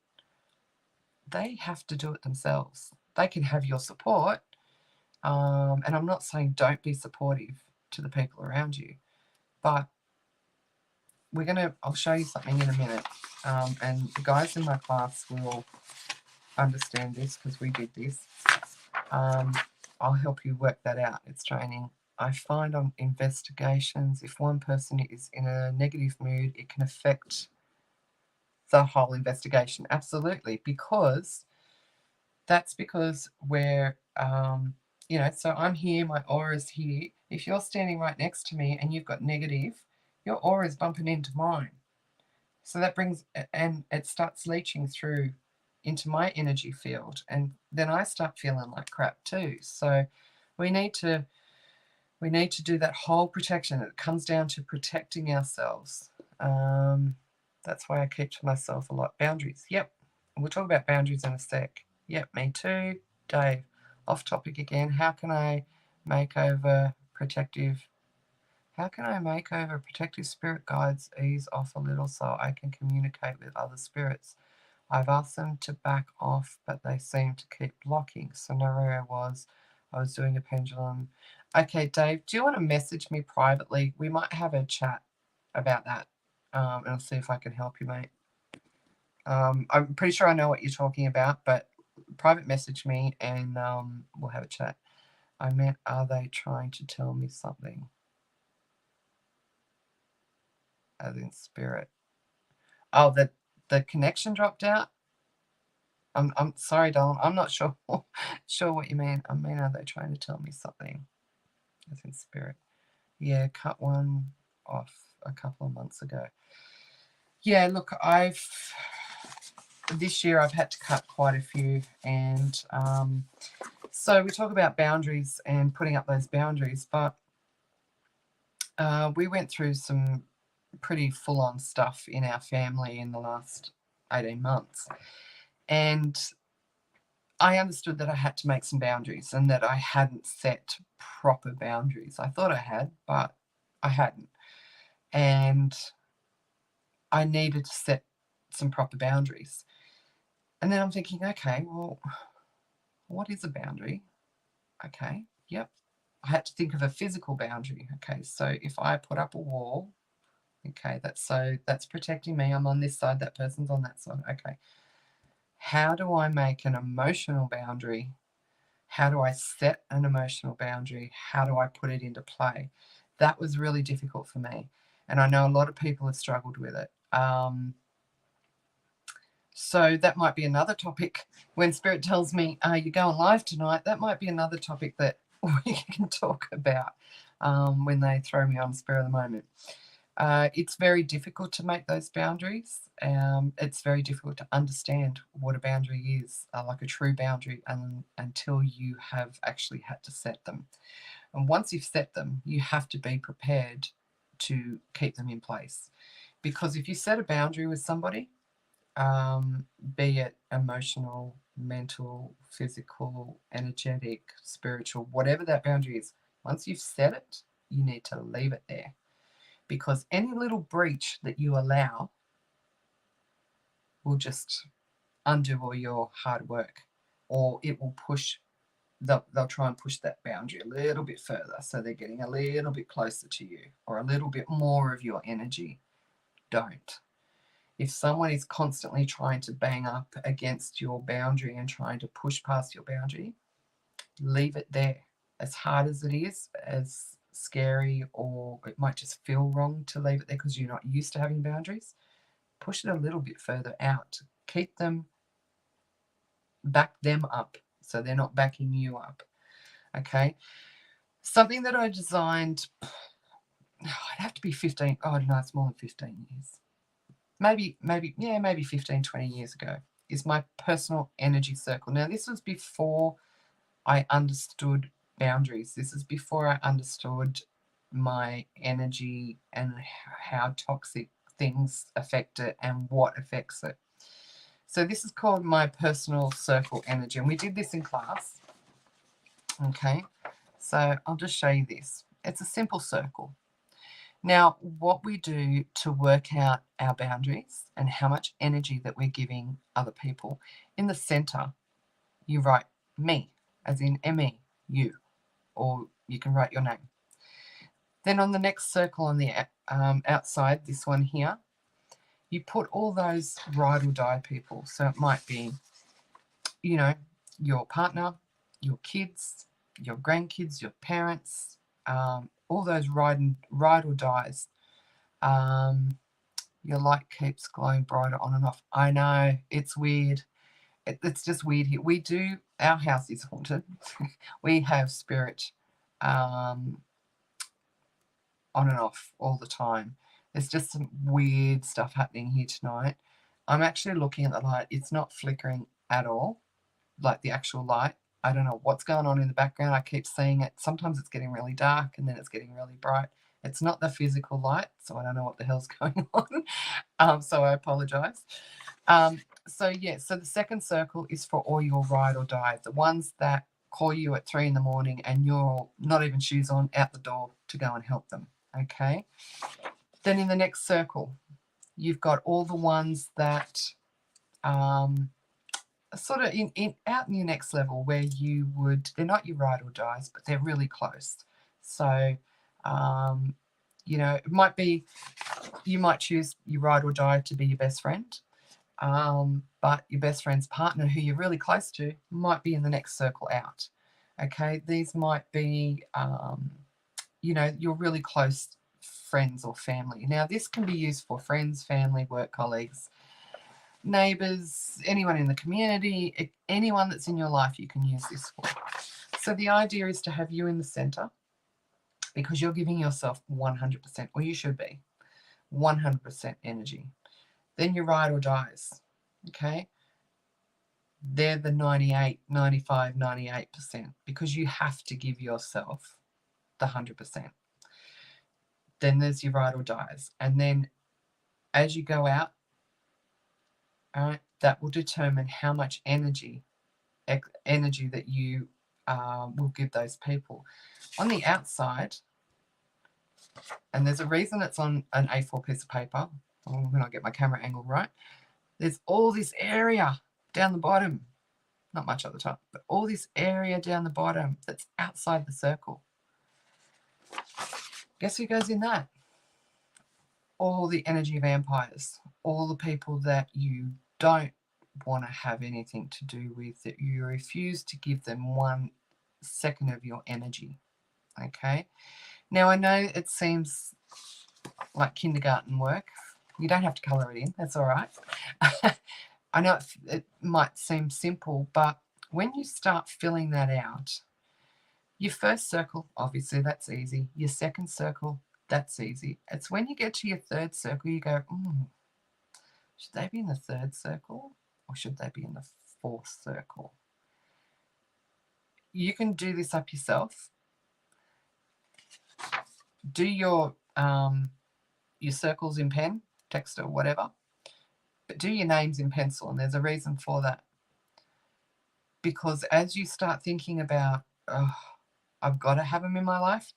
they have to do it themselves. They can have your support, and I'm not saying don't be supportive to the people around you, but I'll show you something in a minute, and the guys in my class will understand this because we did this. I'll help you work that out. It's training. I find on investigations, if one person is in a negative mood, it can affect the whole investigation. Absolutely, because that's because we're, so I'm here, my aura's here. If you're standing right next to me and you've got negative, your aura is bumping into mine. So that brings, and it starts leaching through into my energy field. And then I start feeling like crap too. So we need to do that whole protection. It comes down to protecting ourselves. That's why I keep to myself a lot. Boundaries. Yep. We'll talk about boundaries in a sec. Yep, me too. Dave, off topic again. How can I make over protective spirit guides ease off a little so I can communicate with other spirits? I've asked them to back off, but they seem to keep blocking. Scenario was I was doing a pendulum. Okay, Dave, do you want to message me privately? We might have a chat about that, and I'll see if I can help you, mate. I'm pretty sure I know what you're talking about, but private message me and we'll have a chat. I meant, are they trying to tell me something? As in spirit. Oh, the connection dropped out? I'm sorry, darling. I'm not sure what you mean. I mean, are they trying to tell me something? As in spirit. Yeah, cut one off a couple of months ago. Yeah, look, this year I've had to cut quite a few, and so we talk about boundaries and putting up those boundaries, but we went through some pretty full-on stuff in our family in the last 18 months, and I understood that I had to make some boundaries and that I hadn't set proper boundaries. I thought I had, but I hadn't. And I needed to set some proper boundaries. And then I'm thinking, okay, well, what is a boundary? Okay, yep. I had to think of a physical boundary. Okay, so if I put up a wall, okay, that's protecting me. I'm on this side, that person's on that side. Okay. How do I make an emotional boundary? How do I set an emotional boundary? How do I put it into play? That was really difficult for me. And I know a lot of people have struggled with it. So that might be another topic. When Spirit tells me, you're going live tonight, that might be another topic that we can talk about when they throw me on spur of the moment. It's very difficult to make those boundaries. It's very difficult to understand what a boundary is, like a true boundary, until you have actually had to set them. And once you've set them, you have to be prepared to keep them in place. Because if you set a boundary with somebody, be it emotional, mental, physical, energetic, spiritual, whatever that boundary is, once you've set it, you need to leave it there. Because any little breach that you allow will just undo all your hard work, or it will push, they'll try and push that boundary a little bit further, so they're getting a little bit closer to you or a little bit more of your energy. Don't. If someone is constantly trying to bang up against your boundary and trying to push past your boundary, leave it there. As hard as it is, as scary, or it might just feel wrong to leave it there because you're not used to having boundaries, push it a little bit further out. Keep them, back them up so they're not backing you up. Okay. Something that I designed, it'd have to be 15, oh no, it's more than 15 years. Maybe 15, 20 years ago, is my personal energy circle. Now, this was before I understood boundaries. This is before I understood my energy and how toxic things affect it and what affects it. So this is called my personal circle energy, and we did this in class. Okay, so I'll just show you this. It's a simple circle. Now, what we do to work out our boundaries and how much energy that we're giving other people, in the center, you write me, as in M-E, you, or you can write your name. Then on the next circle on the outside, this one here, you put all those ride or die people. So it might be, your partner, your kids, your grandkids, your parents, all those ride or dies. Your light keeps glowing brighter on and off. I know, it's weird. It's just weird here. Our house is haunted. We have spirit on and off all the time. There's just some weird stuff happening here tonight. I'm actually looking at the light. It's not flickering at all, like the actual light. I don't know what's going on in the background. I keep seeing it. Sometimes it's getting really dark and then it's getting really bright. It's not the physical light, so I don't know what the hell's going on. So I apologize. So the second circle is for all your ride or die, the ones that call you at 3 a.m. and you're not even shoes on, out the door to go and help them. Okay. Then in the next circle, you've got all the ones that sort of out in your next level where they're not your ride or dies, but they're really close. So, it might be, you might choose your ride or die to be your best friend. But your best friend's partner, who you're really close to, might be in the next circle out. Okay, these might be, your really close friends or family. Now, this can be used for friends, family, work colleagues, neighbours, anyone in the community, anyone that's in your life you can use this for. So the idea is to have you in the centre, because you're giving yourself 100%, or you should be, 100% energy. Then your ride or dies, okay? They're the 98, 95, 98%, because you have to give yourself the 100%. Then there's your ride or dies. And then as you go out, all right, that will determine how much energy that you will give those people. On the outside, and there's a reason it's on an A4 piece of paper, when I get my camera angle right, there's all this area down the bottom, not much at the top, but all this area down the bottom that's outside the circle. Guess who goes in that? All the energy vampires, all the people that you don't want to have anything to do with, that you refuse to give them 1 second of your energy. Okay? Now, I know it seems like kindergarten work. You don't have to colour it in. That's all right. I know it might seem simple, but when you start filling that out, your first circle, obviously, that's easy. Your second circle, that's easy. It's when you get to your third circle, you go, should they be in the third circle or should they be in the fourth circle? You can do this up yourself. Do your circles in pen, text or whatever, but do your names in pencil, and there's a reason for that. Because as you start thinking about, I've got to have them in my life,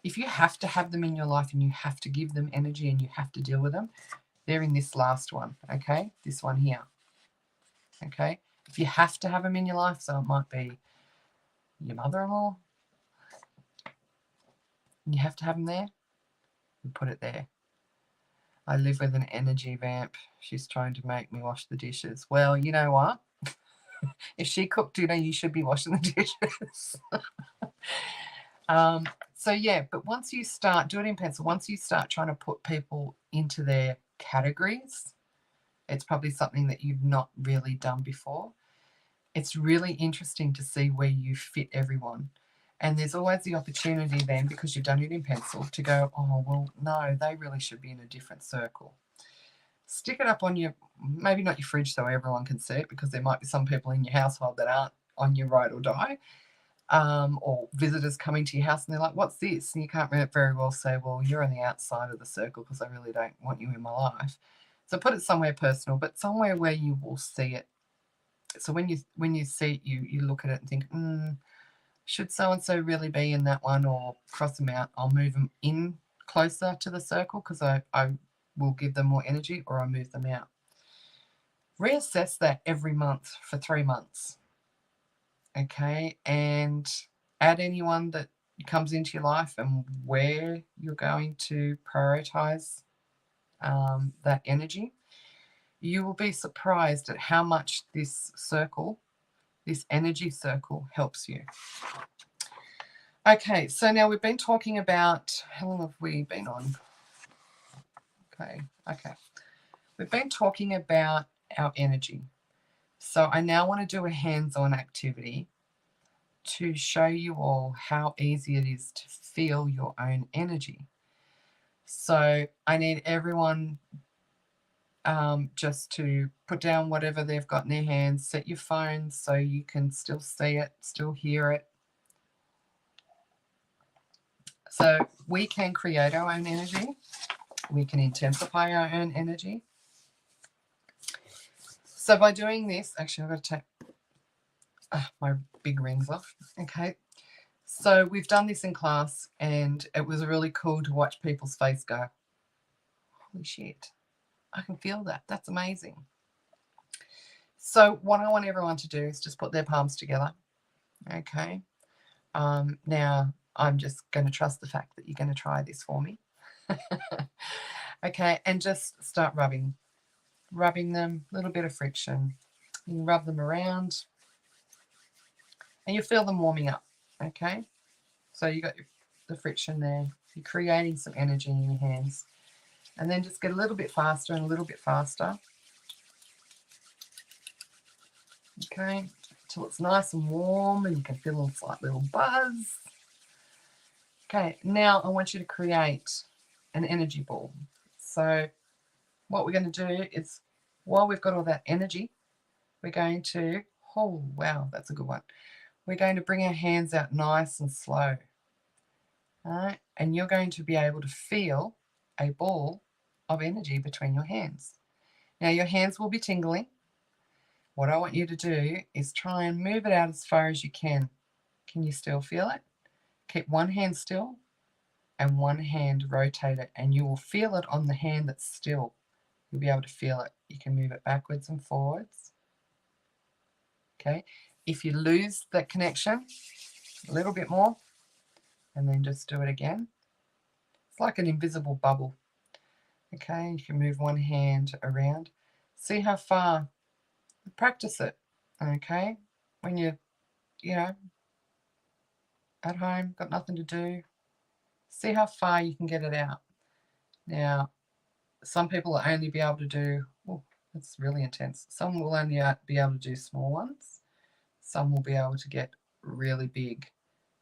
if you have to have them in your life and you have to give them energy and you have to deal with them, they're in this last one, okay? This one here, okay? If you have to have them in your life, so it might be your mother-in-law, and you have to have them there, you put it there. I live with an energy vamp. She's trying to make me wash the dishes. Well, you know what? If she cooked dinner, you should be washing the dishes. But once you start, do it in pencil. Once you start trying to put people into their categories, it's probably something that you've not really done before. It's really interesting to see where you fit everyone. And there's always the opportunity then, because you've done it in pencil, to go, oh, well, no, they really should be in a different circle. Stick it up on your, maybe not your fridge so everyone can see it, because there might be some people in your household that aren't on your ride or die, or visitors coming to your house and they're like, what's this? And you can't very well say, well, you're on the outside of the circle because I really don't want you in my life. So put it somewhere personal, but somewhere where you will see it. So when you see it, you look at it and think, should so-and-so really be in that one, or cross them out? I'll move them in closer to the circle because I will give them more energy, or I'll move them out. Reassess that every month for 3 months. Okay, and add anyone that comes into your life and where you're going to prioritize that energy. You will be surprised at how much this circle, this energy circle, helps you. Okay, so now we've been talking about, how long have we been on? Okay. We've been talking about our energy. So I now want to do a hands-on activity to show you all how easy it is to feel your own energy. So I need everyone just to put down whatever they've got in their hands, set your phone so you can still see it, still hear it. So we can create our own energy. We can intensify our own energy. So by doing this, actually I've got to take my big rings off. Okay. So we've done this in class and it was really cool to watch people's face go, holy shit, I can feel that. That's amazing. So what I want everyone to do is just put their palms together. Okay. Now I'm just going to trust the fact that you're going to try this for me. Okay. And just start rubbing them, a little bit of friction. You can rub them around and you feel them warming up. Okay. So you got the friction there. You're creating some energy in your hands. And then just get a little bit faster and a little bit faster. Okay, till it's nice and warm and you can feel a slight little buzz. Okay, now I want you to create an energy ball. So what we're going to do is, while we've got all that energy, we're going to, oh wow, that's a good one. We're going to bring our hands out nice and slow. All right, and you're going to be able to feel a ball of energy between your hands. Now your hands will be tingling. What I want you to do is try and move it out as far as you can. Can you still feel it? Keep one hand still and one hand rotate it, and you will feel it on the hand that's still. You'll be able to feel it. You can move it backwards and forwards. Okay. If you lose that connection, a little bit more, and then just do it again. It's like an invisible bubble. Okay. You can move one hand around. See how far. Practice it. Okay. When you're, at home, got nothing to do, see how far you can get it out. Now, some people will only be able to do, oh, that's really intense. Some will only be able to do small ones. Some will be able to get really big.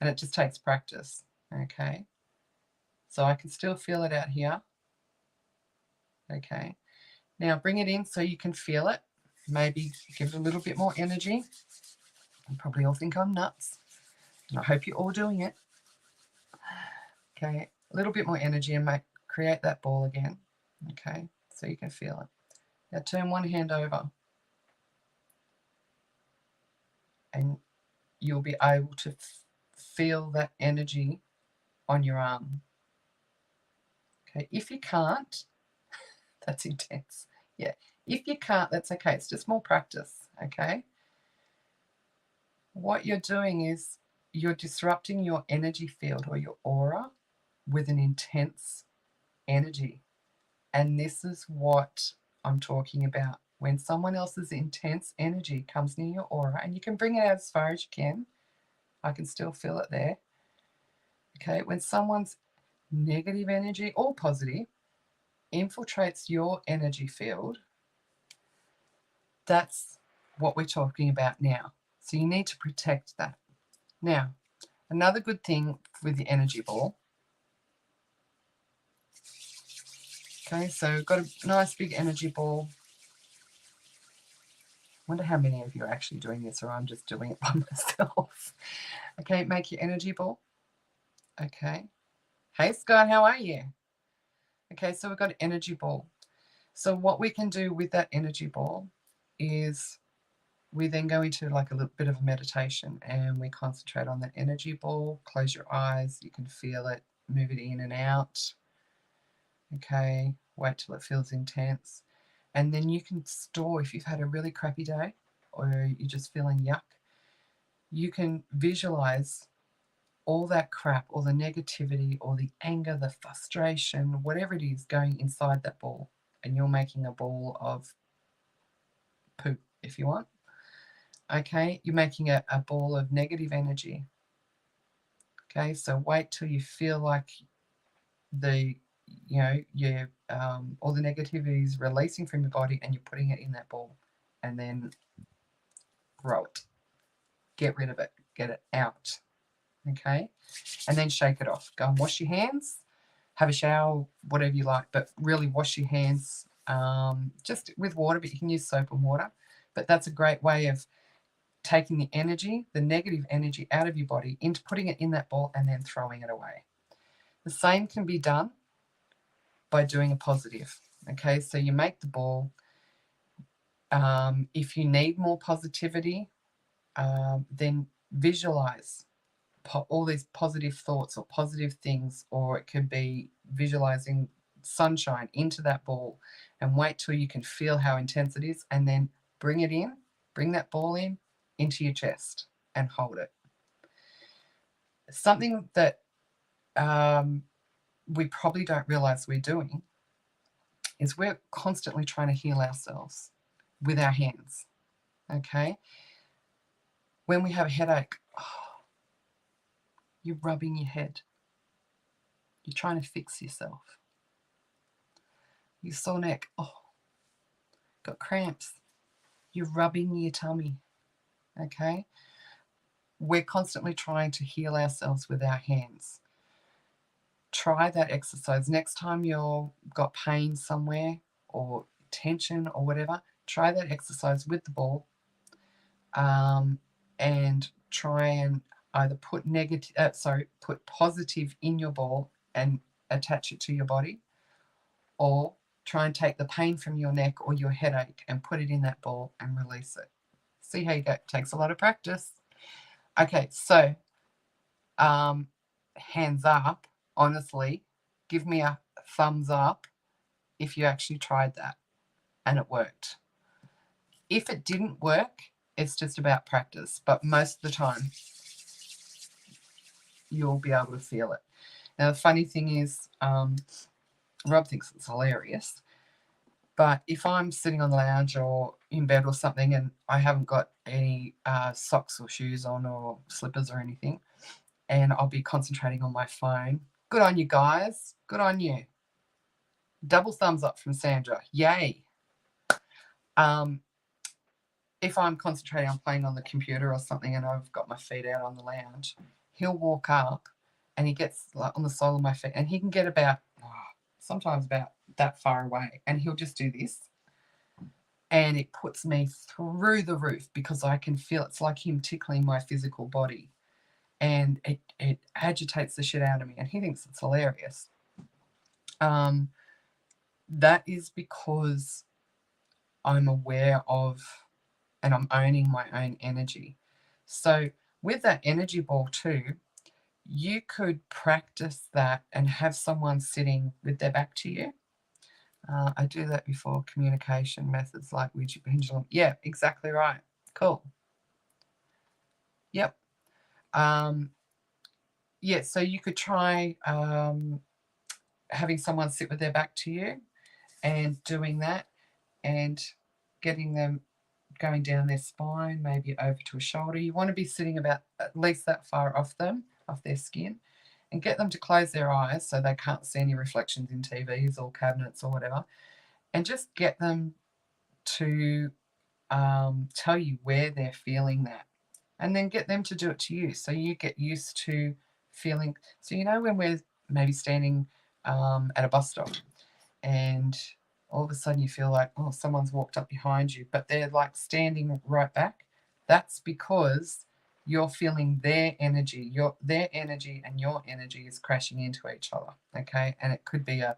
And it just takes practice. Okay. So I can still feel it out here. Okay. Now bring it in so you can feel it. Maybe give it a little bit more energy. You probably all think I'm nuts. And I hope you're all doing it. Okay. A little bit more energy and create that ball again. Okay. So you can feel it. Now turn one hand over and you'll be able to feel that energy on your arm. Okay, if you can't, that's intense. Yeah, if you can't, that's okay. It's just more practice, okay? What you're doing is you're disrupting your energy field or your aura with an intense energy. And this is what I'm talking about. When someone else's intense energy comes near your aura, and you can bring it out as far as you can, I can still feel it there. Okay, when someone's negative energy or positive infiltrates your energy field, that's what we're talking about now. So you need to protect that. Now, another good thing with the energy ball. Okay, so we've got a nice big energy ball. Wonder how many of you are actually doing this, or I'm just doing it by myself. Okay, make your energy ball. Okay. Hey Scott, how are you? Okay, so we've got an energy ball. So what we can do with that energy ball is we then go into like a little bit of a meditation and we concentrate on that energy ball. Close your eyes, you can feel it, move it in and out. Okay, wait till it feels intense. And then you can store, if you've had a really crappy day or you're just feeling yuck, you can visualize all that crap, or the negativity, or the anger, the frustration, whatever it is going inside that ball. And you're making a ball of poop, if you want. Okay, you're making a ball of negative energy. Okay, so wait till you feel like the, you know, your all the negativity is releasing from your body, and you're putting it in that ball, and then roll it. Get rid of it. Get it out. Okay, and then shake it off. Go and wash your hands. Have a shower, whatever you like, but really wash your hands just with water, but you can use soap and water. But that's a great way of taking the energy, the negative energy out of your body, into putting it in that ball and then throwing it away. The same can be done by doing a positive. Okay, so you make the ball. If you need more positivity, then visualize all these positive thoughts or positive things, or it could be visualizing sunshine into that ball, and wait till you can feel how intense it is, and then bring it in, bring that ball in into your chest and hold it. Something that we probably don't realize we're doing is we're constantly trying to heal ourselves with our hands. Okay, when we have a headache, you're rubbing your head, you're trying to fix yourself. You sore neck, got cramps, you're rubbing your tummy. Okay, we're constantly trying to heal ourselves with our hands. Try that exercise next time you've got pain somewhere or tension or whatever. Try that exercise with the ball, and try and either put put positive in your ball and attach it to your body, or try and take the pain from your neck or your headache and put it in that ball and release it. See how you go. It takes a lot of practice. Okay, so hands up, honestly, give me a thumbs up if you actually tried that and it worked. If it didn't work, it's just about practice, but most of the time you'll be able to feel it. Now, the funny thing is, Rob thinks it's hilarious, but if I'm sitting on the lounge or in bed or something and I haven't got any socks or shoes on or slippers or anything, and I'll be concentrating on my phone, good on you guys, good on you. Double thumbs up from Sandra, yay. If I'm concentrating on playing on the computer or something and I've got my feet out on the lounge, he'll walk up and he gets like on the sole of my feet, and he can get about, sometimes about that far away, and he'll just do this. And it puts me through the roof because I can feel it's like him tickling my physical body. And it agitates the shit out of me, and he thinks it's hilarious. That is because I'm aware of and I'm owning my own energy. So with that energy ball too, you could practice that and have someone sitting with their back to you. I do that before communication methods like Ouija pendulum. Yeah, exactly right. Cool. Yep. Yeah, so you could try having someone sit with their back to you and doing that, and getting them going down their spine, maybe over to a shoulder. You want to be sitting about at least that far off them, off their skin, and get them to close their eyes so they can't see any reflections in TVs or cabinets or whatever, and just get them to tell you where they're feeling that, and then get them to do it to you so you get used to feeling. So you know when we're maybe standing at a bus stop and all of a sudden you feel like, oh, someone's walked up behind you, but they're like standing right back. That's because you're feeling their energy. Their energy and your energy is crashing into each other. Okay, and it could be got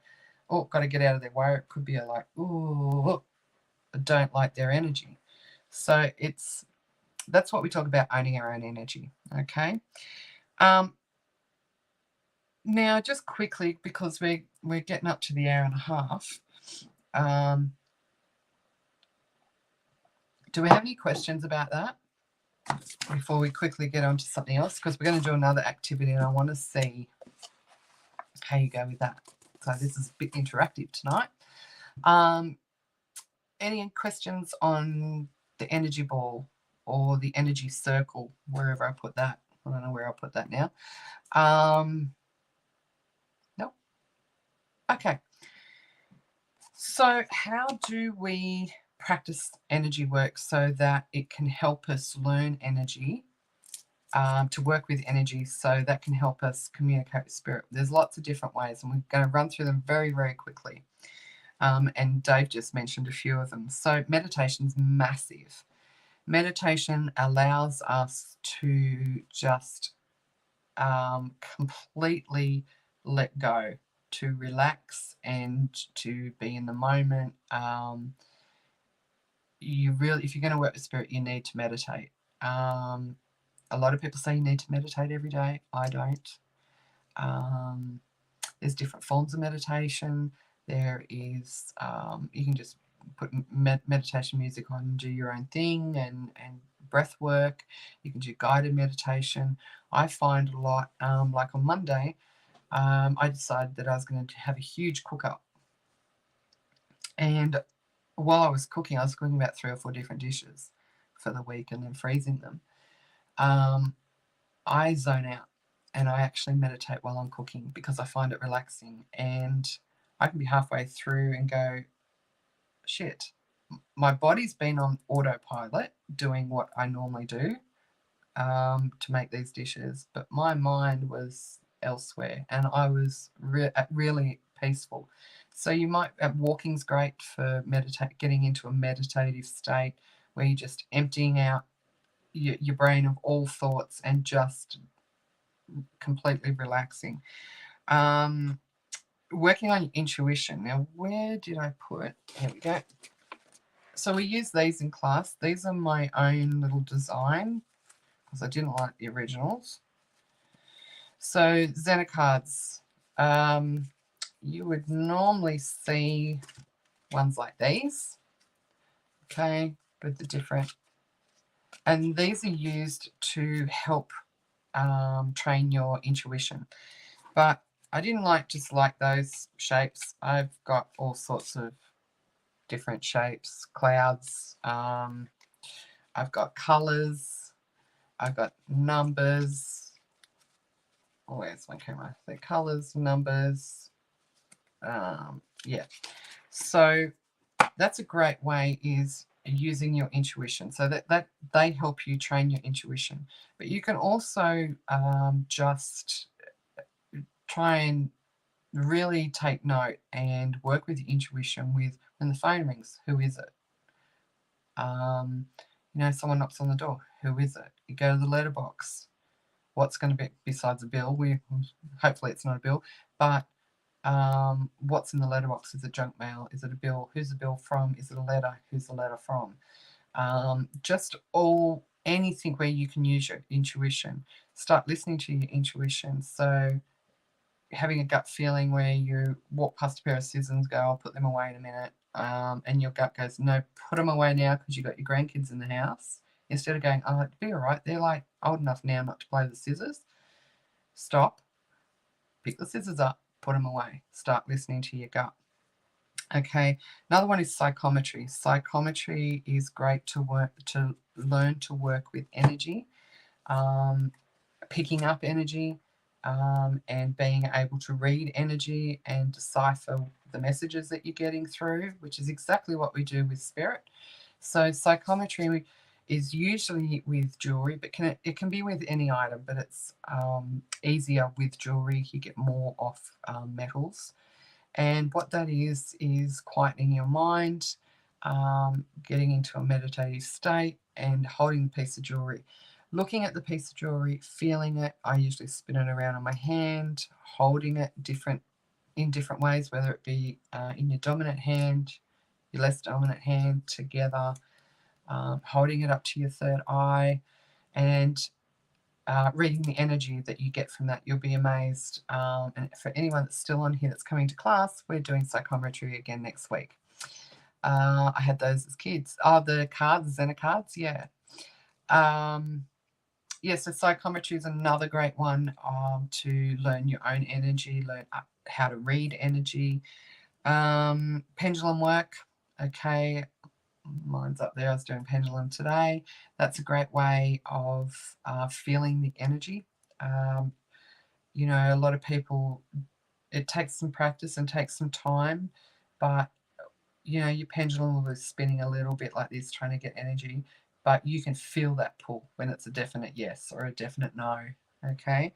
to get out of their way. It could be a like, ooh, I don't like their energy. So that's what we talk about, owning our own energy. Okay. Now, just quickly, because we're getting up to the hour and a half. Do we have any questions about that before we quickly get on to something else? Because we're going to do another activity and I want to see how you go with that. So this is a bit interactive tonight. Any questions on the energy ball or the energy circle, wherever I put that? I don't know where I'll put that now. Nope. Okay. So how do we practice energy work so that it can help us learn energy, to work with energy, so that can help us communicate with spirit? There's lots of different ways, and we're going to run through them very, very quickly. And Dave just mentioned a few of them. So meditation's massive. Meditation allows us to just completely let go, to relax and to be in the moment. If you're going to work with spirit, you need to meditate. A lot of people say you need to meditate every day. I don't. There's different forms of meditation. There is, you can just put meditation music on and do your own thing, and breath work. You can do guided meditation. I find a lot, like on Monday, I decided that I was going to have a huge cook up. And while I was cooking about 3 or 4 different dishes for the week and then freezing them. I zone out and I actually meditate while I'm cooking because I find it relaxing. And I can be halfway through and go, shit, my body's been on autopilot doing what I normally do, to make these dishes, but my mind was elsewhere and I was really peaceful. So you might, walking's great for getting into a meditative state where you're just emptying out your brain of all thoughts and just completely relaxing. Working on your intuition. Now, where did I put? Here we go. So we use these in class. These are my own little design because I didn't like the originals. So Zener cards. You would normally see ones like these. Okay, with the different, and these are used to help train your intuition. But I didn't just like those shapes. I've got all sorts of different shapes, clouds. I've got colors. I've got numbers. Oh, where's my camera? The colors, numbers. Yeah. So that's a great way, is using your intuition, so that they help you train your intuition. But you can also just try and really take note and work with your intuition with when the phone rings. Who is it? Someone knocks on the door. Who is it? You go to the letterbox. What's going to be besides a bill? Hopefully it's not a bill, but what's in the letterbox? Is it junk mail? Is it a bill? Who's the bill from? Is it a letter? Who's the letter from? Anything where you can use your intuition. Start listening to your intuition. So having a gut feeling where you walk past a pair of scissors and go, I'll put them away in a minute, and your gut goes, no, put them away now because you've got your grandkids in the house. Instead of going, oh, it'd be all right, they're like old enough now not to play with the scissors. Stop, pick the scissors up, put them away. Start listening to your gut. Okay, another one is psychometry. Psychometry is great to learn to work with energy, picking up energy, and being able to read energy and decipher the messages that you're getting through, which is exactly what we do with spirit. So psychometry is usually with jewelry, but it can be with any item, but it's easier with jewelry. You get more off metals. And what that is quietening your mind, getting into a meditative state and holding the piece of jewelry. Looking at the piece of jewelry, feeling it. I usually spin it around on my hand, holding it in different ways, whether it be in your dominant hand, your less dominant hand together, holding it up to your third eye, and reading the energy that you get from that. You'll be amazed. And for anyone that's still on here that's coming to class, we're doing psychometry again next week. I had those as kids. Oh, the cards, the Zener cards, yeah. So psychometry is another great one to learn your own energy, learn how to read energy. Pendulum work, okay. Mine's up there. I was doing pendulum today. That's a great way of feeling the energy. You know, a lot of people, it takes some practice and takes some time, but you know, your pendulum was spinning a little bit like this, trying to get energy, but you can feel that pull when it's a definite yes or a definite no. Okay.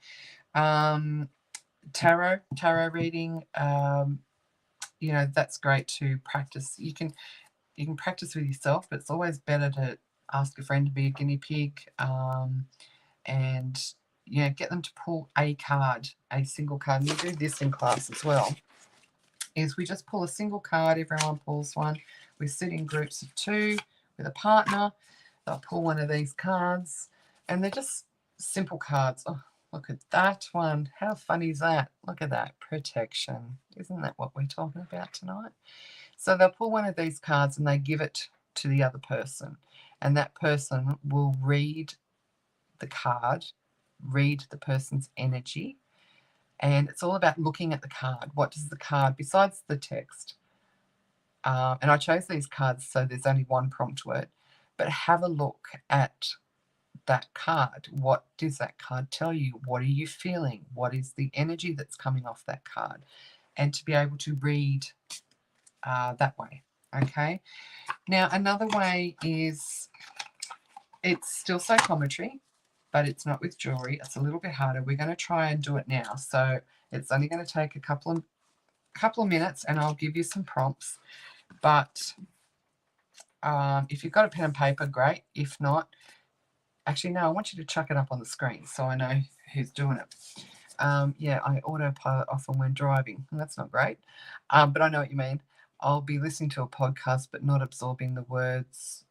Tarot reading, you know, that's great to practice. You can practice with yourself, but it's always better to ask a friend to be a guinea pig, and you know, get them to pull a card, a single card. And you do this in class as well. Is we just pull a single card, everyone pulls one. We sit in groups of 2 with a partner. They'll pull one of these cards, and they're just simple cards. Oh, look at that one. How funny is that? Look at that. Protection. Isn't that what we're talking about tonight? So they'll pull one of these cards and they give it to the other person, and that person will read the card, read the person's energy, and it's all about looking at the card. What does the card, besides the text, and I chose these cards so there's only one prompt to it, but have a look at that card. What does that card tell you? What are you feeling? What is the energy that's coming off that card? And to be able to read that way. Okay. Now, another way is, it's still psychometry, but it's not with jewelry. It's a little bit harder. We're going to try and do it now. So it's only going to take a couple of minutes, and I'll give you some prompts. But if you've got a pen and paper, great. If not, actually, no, I want you to chuck it up on the screen so I know who's doing it. Yeah, I autopilot often when driving, and that's not great, but I know what you mean. I'll be listening to a podcast but not absorbing the words,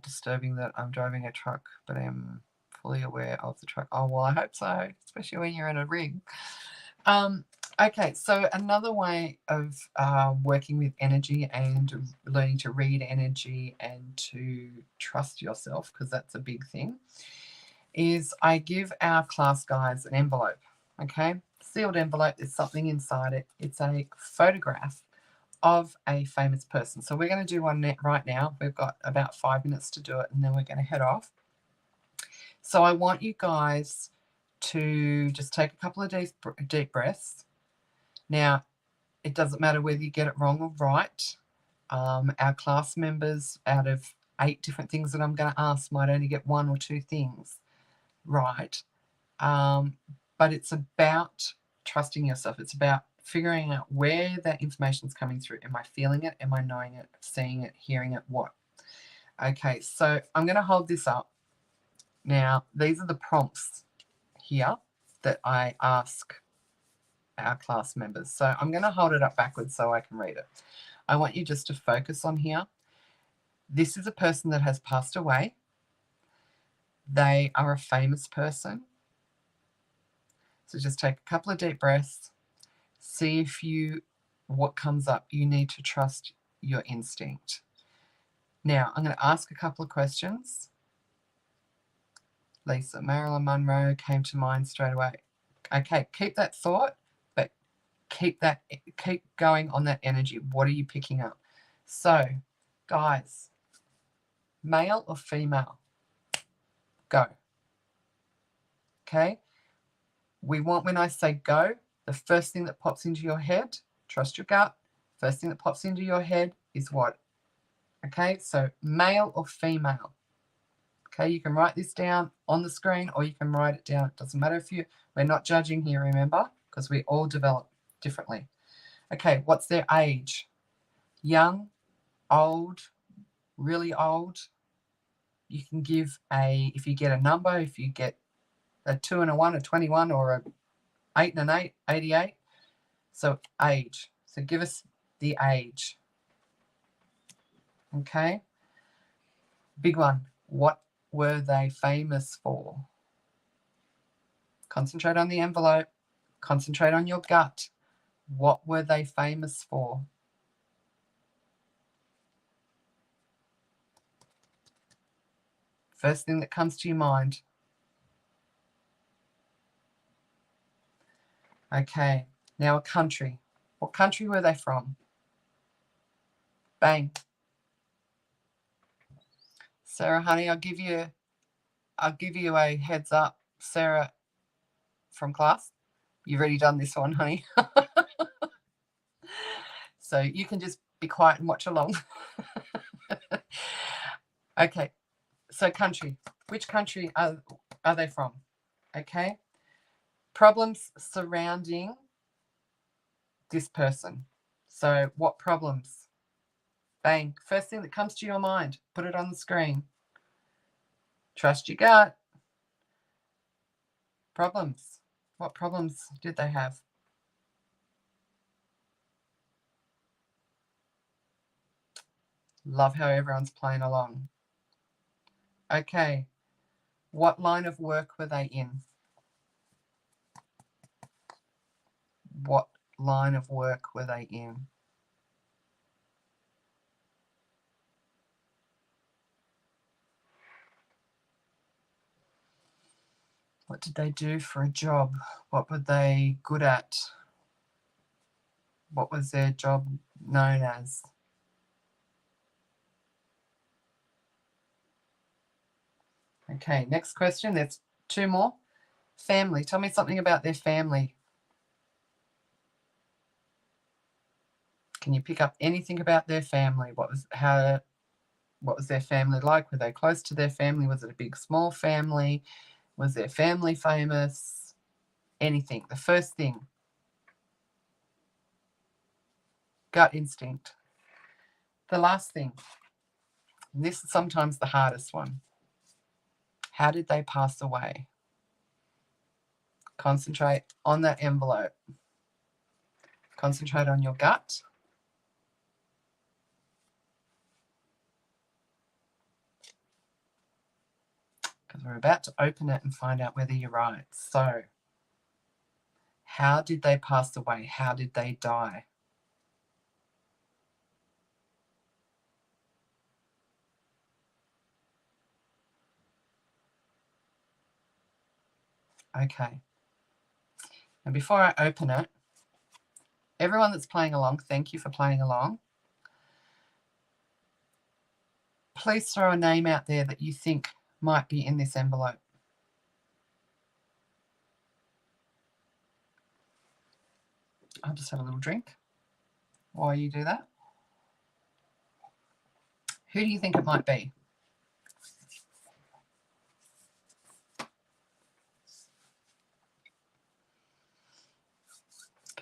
disturbing that I'm driving a truck, but I'm fully aware of the truck. Oh, well, I hope so, especially when you're in a rig. Okay, so another way of working with energy and learning to read energy and to trust yourself, because that's a big thing, is I give our class guides an envelope. Okay, sealed envelope, there's something inside it. It's a photograph of a famous person. So we're going to do one right now. We've got about 5 minutes to do it, and then we're going to head off. So I want you guys to just take a couple of deep breaths. Now, it doesn't matter whether you get it wrong or right. Our class members, out of 8 different things that I'm going to ask, might only get 1 or 2 things right. But it's about trusting yourself. It's about figuring out where that information is coming through. Am I feeling it? Am I knowing it? Seeing it? Hearing it? What? Okay, so I'm going to hold this up. Now, these are the prompts here that I ask our class members. So I'm going to hold it up backwards so I can read it. I want you just to focus on here. This is a person that has passed away. They are a famous person. So just take a couple of deep breaths. See if what comes up. You need to trust your instinct. Now, I'm going to ask a couple of questions. Lisa, Marilyn Monroe came to mind straight away. Okay, keep that thought, but keep going on that energy. What are you picking up? So, guys, male or female? Go. Okay? We want, when I say go, the first thing that pops into your head, trust your gut. First thing that pops into your head is what? Okay, so male or female? Okay, you can write this down on the screen or you can write it down. It doesn't matter if we're not judging here, remember, because we all develop differently. Okay, what's their age? Young, old, really old? You can give if you get a number, if you get a 2 and a 1, a 21, or a 8 and an 8, 88. So age. So give us the age. Okay. Big one. What were they famous for? Concentrate on the envelope. Concentrate on your gut. What were they famous for? First thing that comes to your mind. Okay, now a country. What country were they from? Bang. Sarah, honey, I'll give you a heads up, Sarah from class. You've already done this one, honey. So you can just be quiet and watch along. Okay, so country. Which country are they from? Okay. Problems surrounding this person. So what problems? Bang. First thing that comes to your mind, put it on the screen. Trust your gut. Problems. What problems did they have? Love how everyone's playing along. Okay. What line of work were they in? What line of work were they in? What did they do for a job? What were they good at? What was their job known as? Okay, next question. There's two more. Family. Tell me something about their family. Can you pick up anything about their family? What was their family like? Were they close to their family? Was it a big, small family? Was their family famous? Anything. The first thing. Gut instinct. The last thing. And this is sometimes the hardest one. How did they pass away? Concentrate on that envelope. Concentrate on your gut. Because we're about to open it and find out whether you're right. So, how did they pass away? How did they die? Okay. And before I open it, everyone that's playing along, thank you for playing along. Please throw a name out there that you think might be in this envelope. I'll just have a little drink while you do that. Who do you think it might be?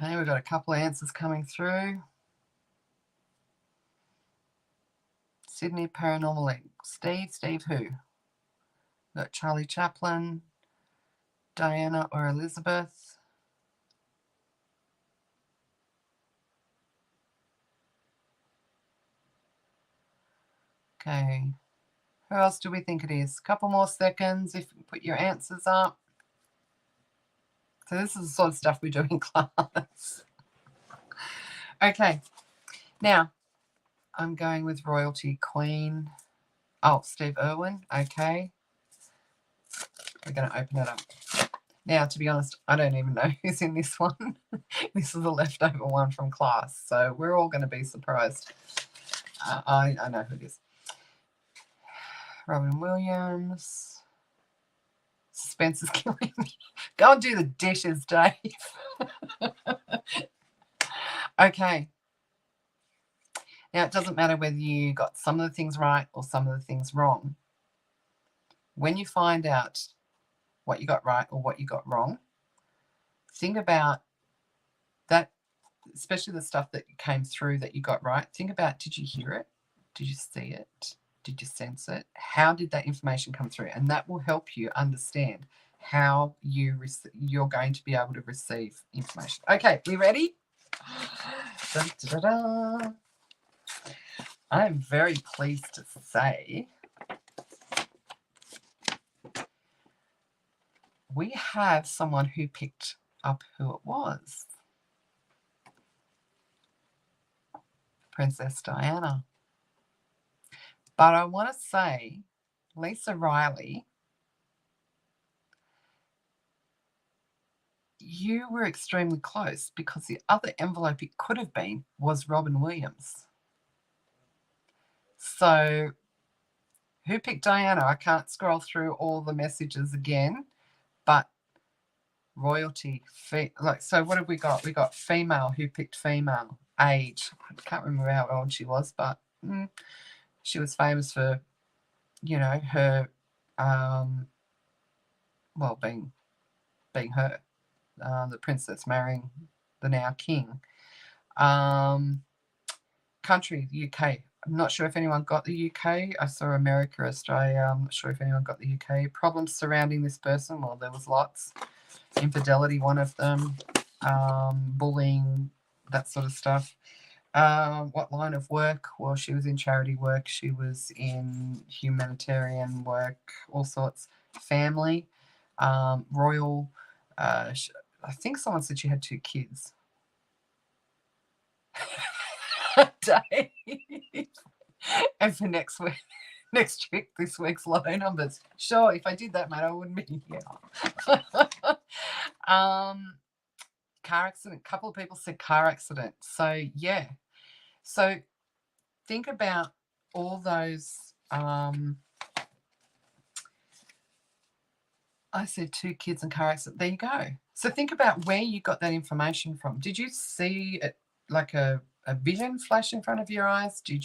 Okay, we've got a couple of answers coming through. Sydney Paranormal League. Steve who? We've got Charlie Chaplin, Diana or Elizabeth. Okay, who else do we think it is? A couple more seconds if you put your answers up. So this is the sort of stuff we do in class. Okay, now I'm going with Royalty Queen. Oh, Steve Irwin. Okay, we're going to open it up. Now, to be honest, I don't even know who's in this one. This is a leftover one from class, so we're all going to be surprised. I know who it is. Robin Williams. Suspense is killing me. Go and do the dishes, Dave. Okay. Now, it doesn't matter whether you got some of the things right or some of the things wrong. When you find out what you got right or what you got wrong, think about that, especially the stuff that came through that you got right. Think about, did you hear it? Did you see it? Did you sense it? How did that information come through? And that will help you understand how you're going to be able to receive information. Okay, we ready? Dun, dun, dun, dun. I'm very pleased to say we have someone who picked up who it was. Princess Diana. But I want to say, Lisa Riley, you were extremely close because the other envelope it could have been was Robin Williams. So Who picked Diana? I can't scroll through all the messages again, but royalty. Like, so what have we got? We got female. Who picked female? Age. I can't remember how old she was, but she was famous for, you know, her, well, being her, the princess marrying the now king. Country, the UK. I'm not sure if anyone got the UK. I saw America, Australia. I'm not sure if anyone got the UK. Problems surrounding this person. Well, there was lots. Infidelity, one of them. Bullying, that sort of stuff. What line of work? Well, she was in charity work. She was in humanitarian work, all sorts. Family, royal. I think someone said she had 2 kids. Dave. And for next week, this week's lotto numbers. Sure, if I did that, mate, I wouldn't be here. Car accident. A couple of people said car accident. So yeah. So think about all those. I said 2 kids and car accident. There you go. So think about where you got that information from. Did you see it like a vision flash in front of your eyes? Did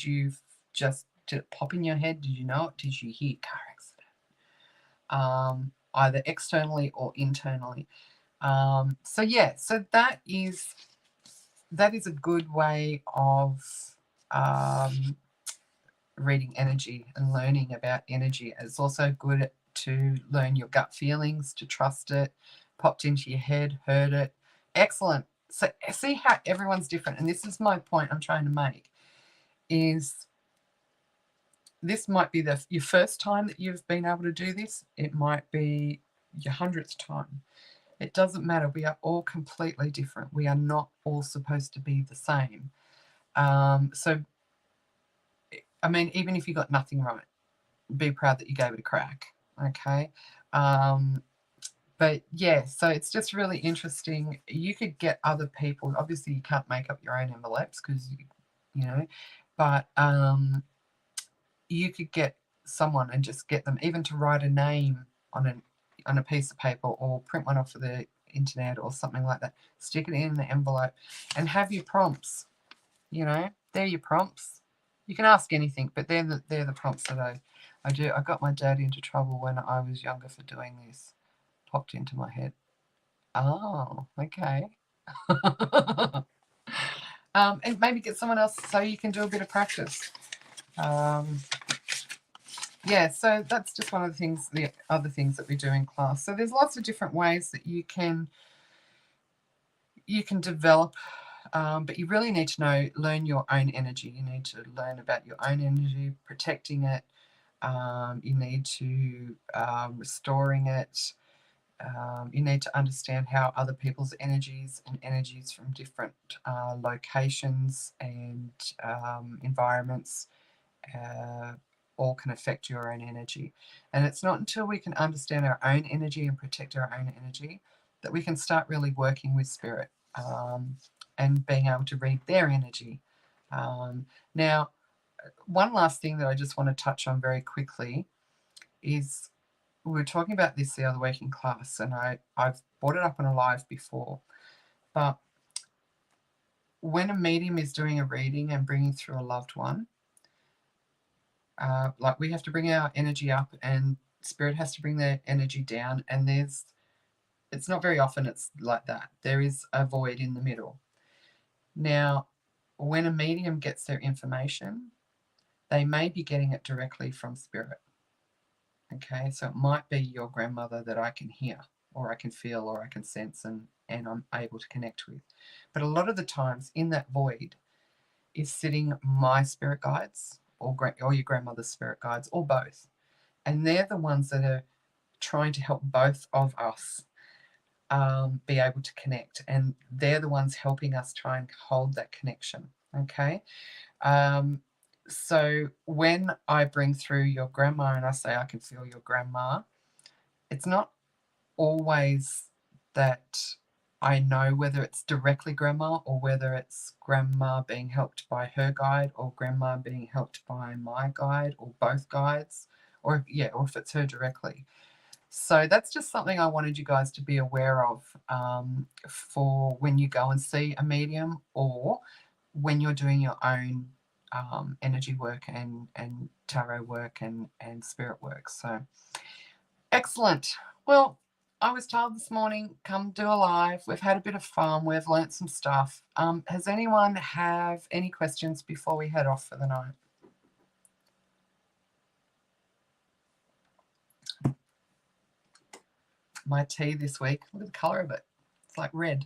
it pop in your head? Did you know it? Did you hear car accident? Either externally or internally. So yeah, so that is a good way of reading energy and learning about energy. It's also good to learn your gut feelings, to trust it, popped into your head, heard it. Excellent. So see how everyone's different. And this is my point I'm trying to make, is this might be your first time that you've been able to do this. It might be your 100th time. It doesn't matter. We are all completely different. We are not all supposed to be the same. So, I mean, even if you got nothing right, be proud that you gave it a crack. Okay. But yeah, so it's just really interesting. You could get other people. Obviously, you can't make up your own envelopes because, you know, but you could get someone and just get them even to write a name on a piece of paper or print one off of the internet or something like that. Stick it in the envelope and have your prompts. You know, they're your prompts. You can ask anything, but they're the prompts that I do. I got my dad into trouble when I was younger for doing this. Popped into my head. Oh, okay. And maybe get someone else so you can do a bit of practice. Yeah, so that's just one of the other things that we do in class. So there's lots of different ways that you can develop, but you really need to learn your own energy. You need to learn about your own energy, protecting it. You need to restoring it. You need to understand how other people's energies and energies from different locations and environments all can affect your own energy. And it's not until we can understand our own energy and protect our own energy that we can start really working with spirit and being able to read their energy. Now, one last thing that I just want to touch on very quickly is, we were talking about this the other week in class, and I've brought it up on a live before, but when a medium is doing a reading and bringing through a loved one, like, we have to bring our energy up and spirit has to bring their energy down, and it's not very often it's like that. There is a void in the middle. Now, when a medium gets their information, they may be getting it directly from spirit. Okay, so it might be your grandmother that I can hear, or I can feel, or I can sense, and I'm able to connect with. But a lot of the times in that void is sitting my spirit guides, or your grandmother's spirit guides, or both. And they're the ones that are trying to help both of us be able to connect. And they're the ones helping us try and hold that connection. Okay. So when I bring through your grandma and I say I can feel your grandma, it's not always that I know whether it's directly grandma or whether it's grandma being helped by her guide or grandma being helped by my guide or both guides or if it's her directly. So that's just something I wanted you guys to be aware of for when you go and see a medium, or when you're doing your own energy work and tarot work and spirit work. So excellent. Well, I was told this morning, come do a live. We've had a bit of fun. We've learnt some stuff. Has anyone have any questions before we head off for the night? My tea this week, look at the colour of it. It's like red.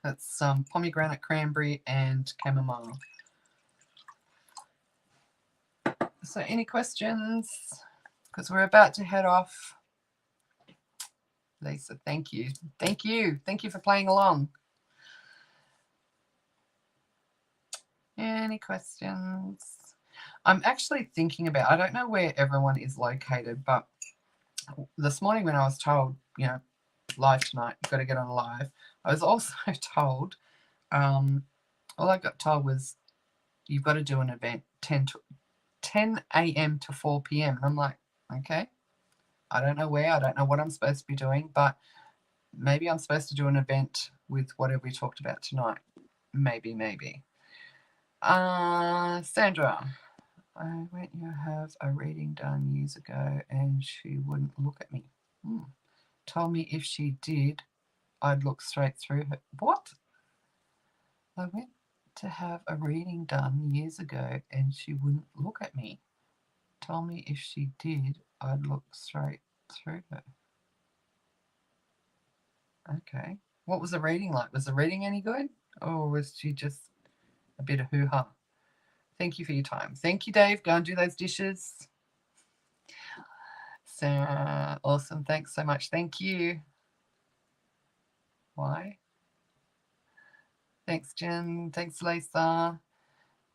It's pomegranate, cranberry, and chamomile. So any questions? Because we're about to head off. Lisa, thank you. Thank you. Thank you for playing along. Any questions? I'm actually thinking about, I don't know where everyone is located, but this morning when I was told, live tonight, you've got to get on live, I was also told, all I got told was you've got to do an event 10 a.m. to 4 p.m. And I'm like, okay, I don't know where, I don't know what I'm supposed to be doing, but maybe I'm supposed to do an event with whatever we talked about tonight. Maybe. Sandra, I went you have a reading done years ago and she wouldn't look at me. Told me if she did, I'd look straight through her. What? I went to have a reading done years ago and she wouldn't look at me. Told me if she did, I'd look straight through her. Okay. What was the reading like? Was the reading any good? Or was she just a bit of hoo-ha? Thank you for your time. Thank you, Dave. Go and do those dishes. Sarah, awesome. Thanks so much. Thank you. Why? Thanks, Jen. Thanks, Lisa.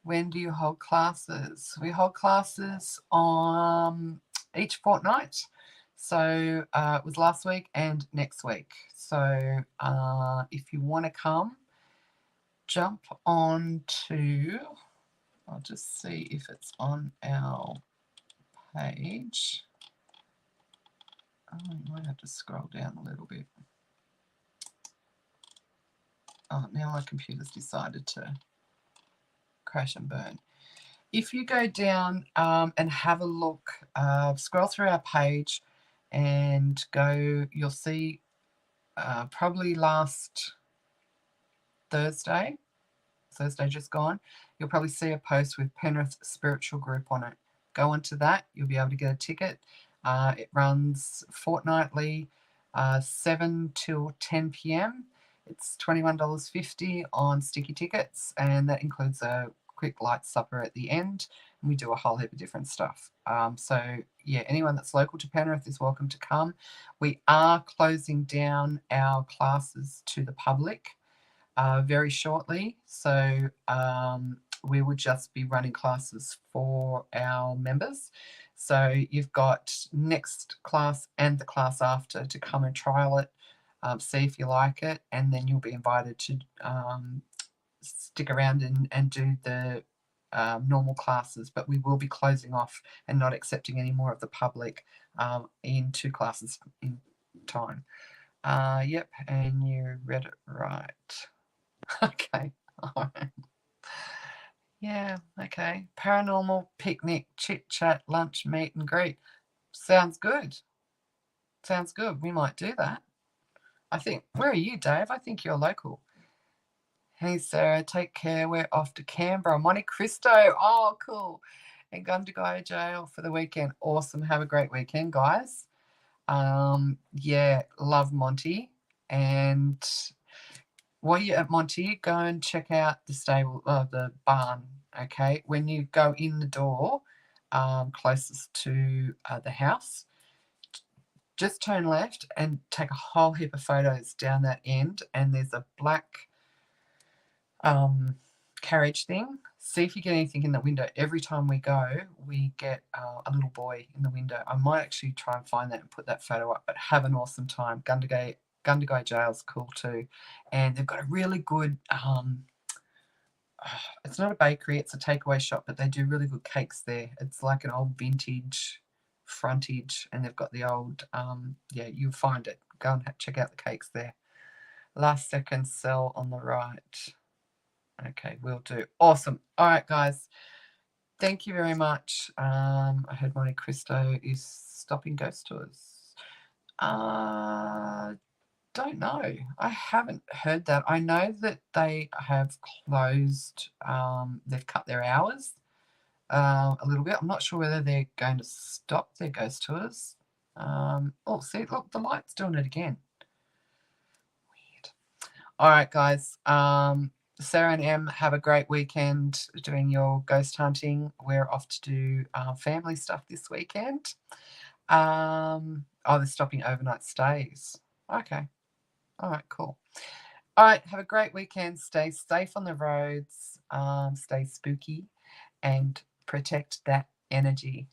When do you hold classes? We hold classes on each fortnight. So it was last week and next week. So if you want to come, jump on to, I'll just see if it's on our page. I might have to scroll down a little bit. Oh, now my computer's decided to crash and burn. If you go down and have a look, scroll through our page and go, you'll see probably last Thursday just gone, you'll probably see a post with Penrith Spiritual Group on it. Go onto that, you'll be able to get a ticket. It runs fortnightly, 7 till 10 p.m. It's $21.50 on sticky tickets, and that includes a quick light supper at the end, and we do a whole heap of different stuff. So yeah, anyone that's local to Penrith is welcome to come. We are closing down our classes to the public very shortly, so we will just be running classes for our members. So you've got next class and the class after to come and trial it, see if you like it, and then you'll be invited to stick around and do the normal classes. But we will be closing off and not accepting any more of the public in 2 classes in time. Yep, and you read it right. Okay, all right. Yeah, okay. Paranormal picnic, chit chat, lunch, meet and greet. Sounds good. Sounds good. We might do that. I think, where are you, Dave? I think you're local. Hey, Sarah, take care. We're off to Canberra. Monte Cristo. Oh, cool. And Gundagai Jail for the weekend. Awesome. Have a great weekend, guys. Yeah, love Monty. And while you're at Monty, go and check out the stable, the barn, okay? When you go in the door closest to the house, just turn left and take a whole heap of photos down that end, and there's a black carriage thing. See if you get anything in the window. Every time we go, we get a little boy in the window. I might actually try and find that and put that photo up, but have an awesome time. Gundagai Jail's cool too. And they've got a really good it's not a bakery, it's a takeaway shop, but they do really good cakes there. It's like an old vintage frontage, and they've got the old, yeah, you'll find it. Go and check out the cakes there. Last second sell on the right. Okay, will do. Awesome. All right, guys. Thank you very much. I heard Monte Cristo is stopping ghost tours. Don't know. I haven't heard that. I know that they have closed, they've cut their hours a little bit. I'm not sure whether they're going to stop their ghost tours. Oh, see, look, the light's doing it again. Weird. All right, guys. Sarah and Em, have a great weekend doing your ghost hunting. We're off to do family stuff this weekend. Oh, they're stopping overnight stays. Okay. All right, cool. All right, have a great weekend. Stay safe on the roads. Stay spooky and protect that energy.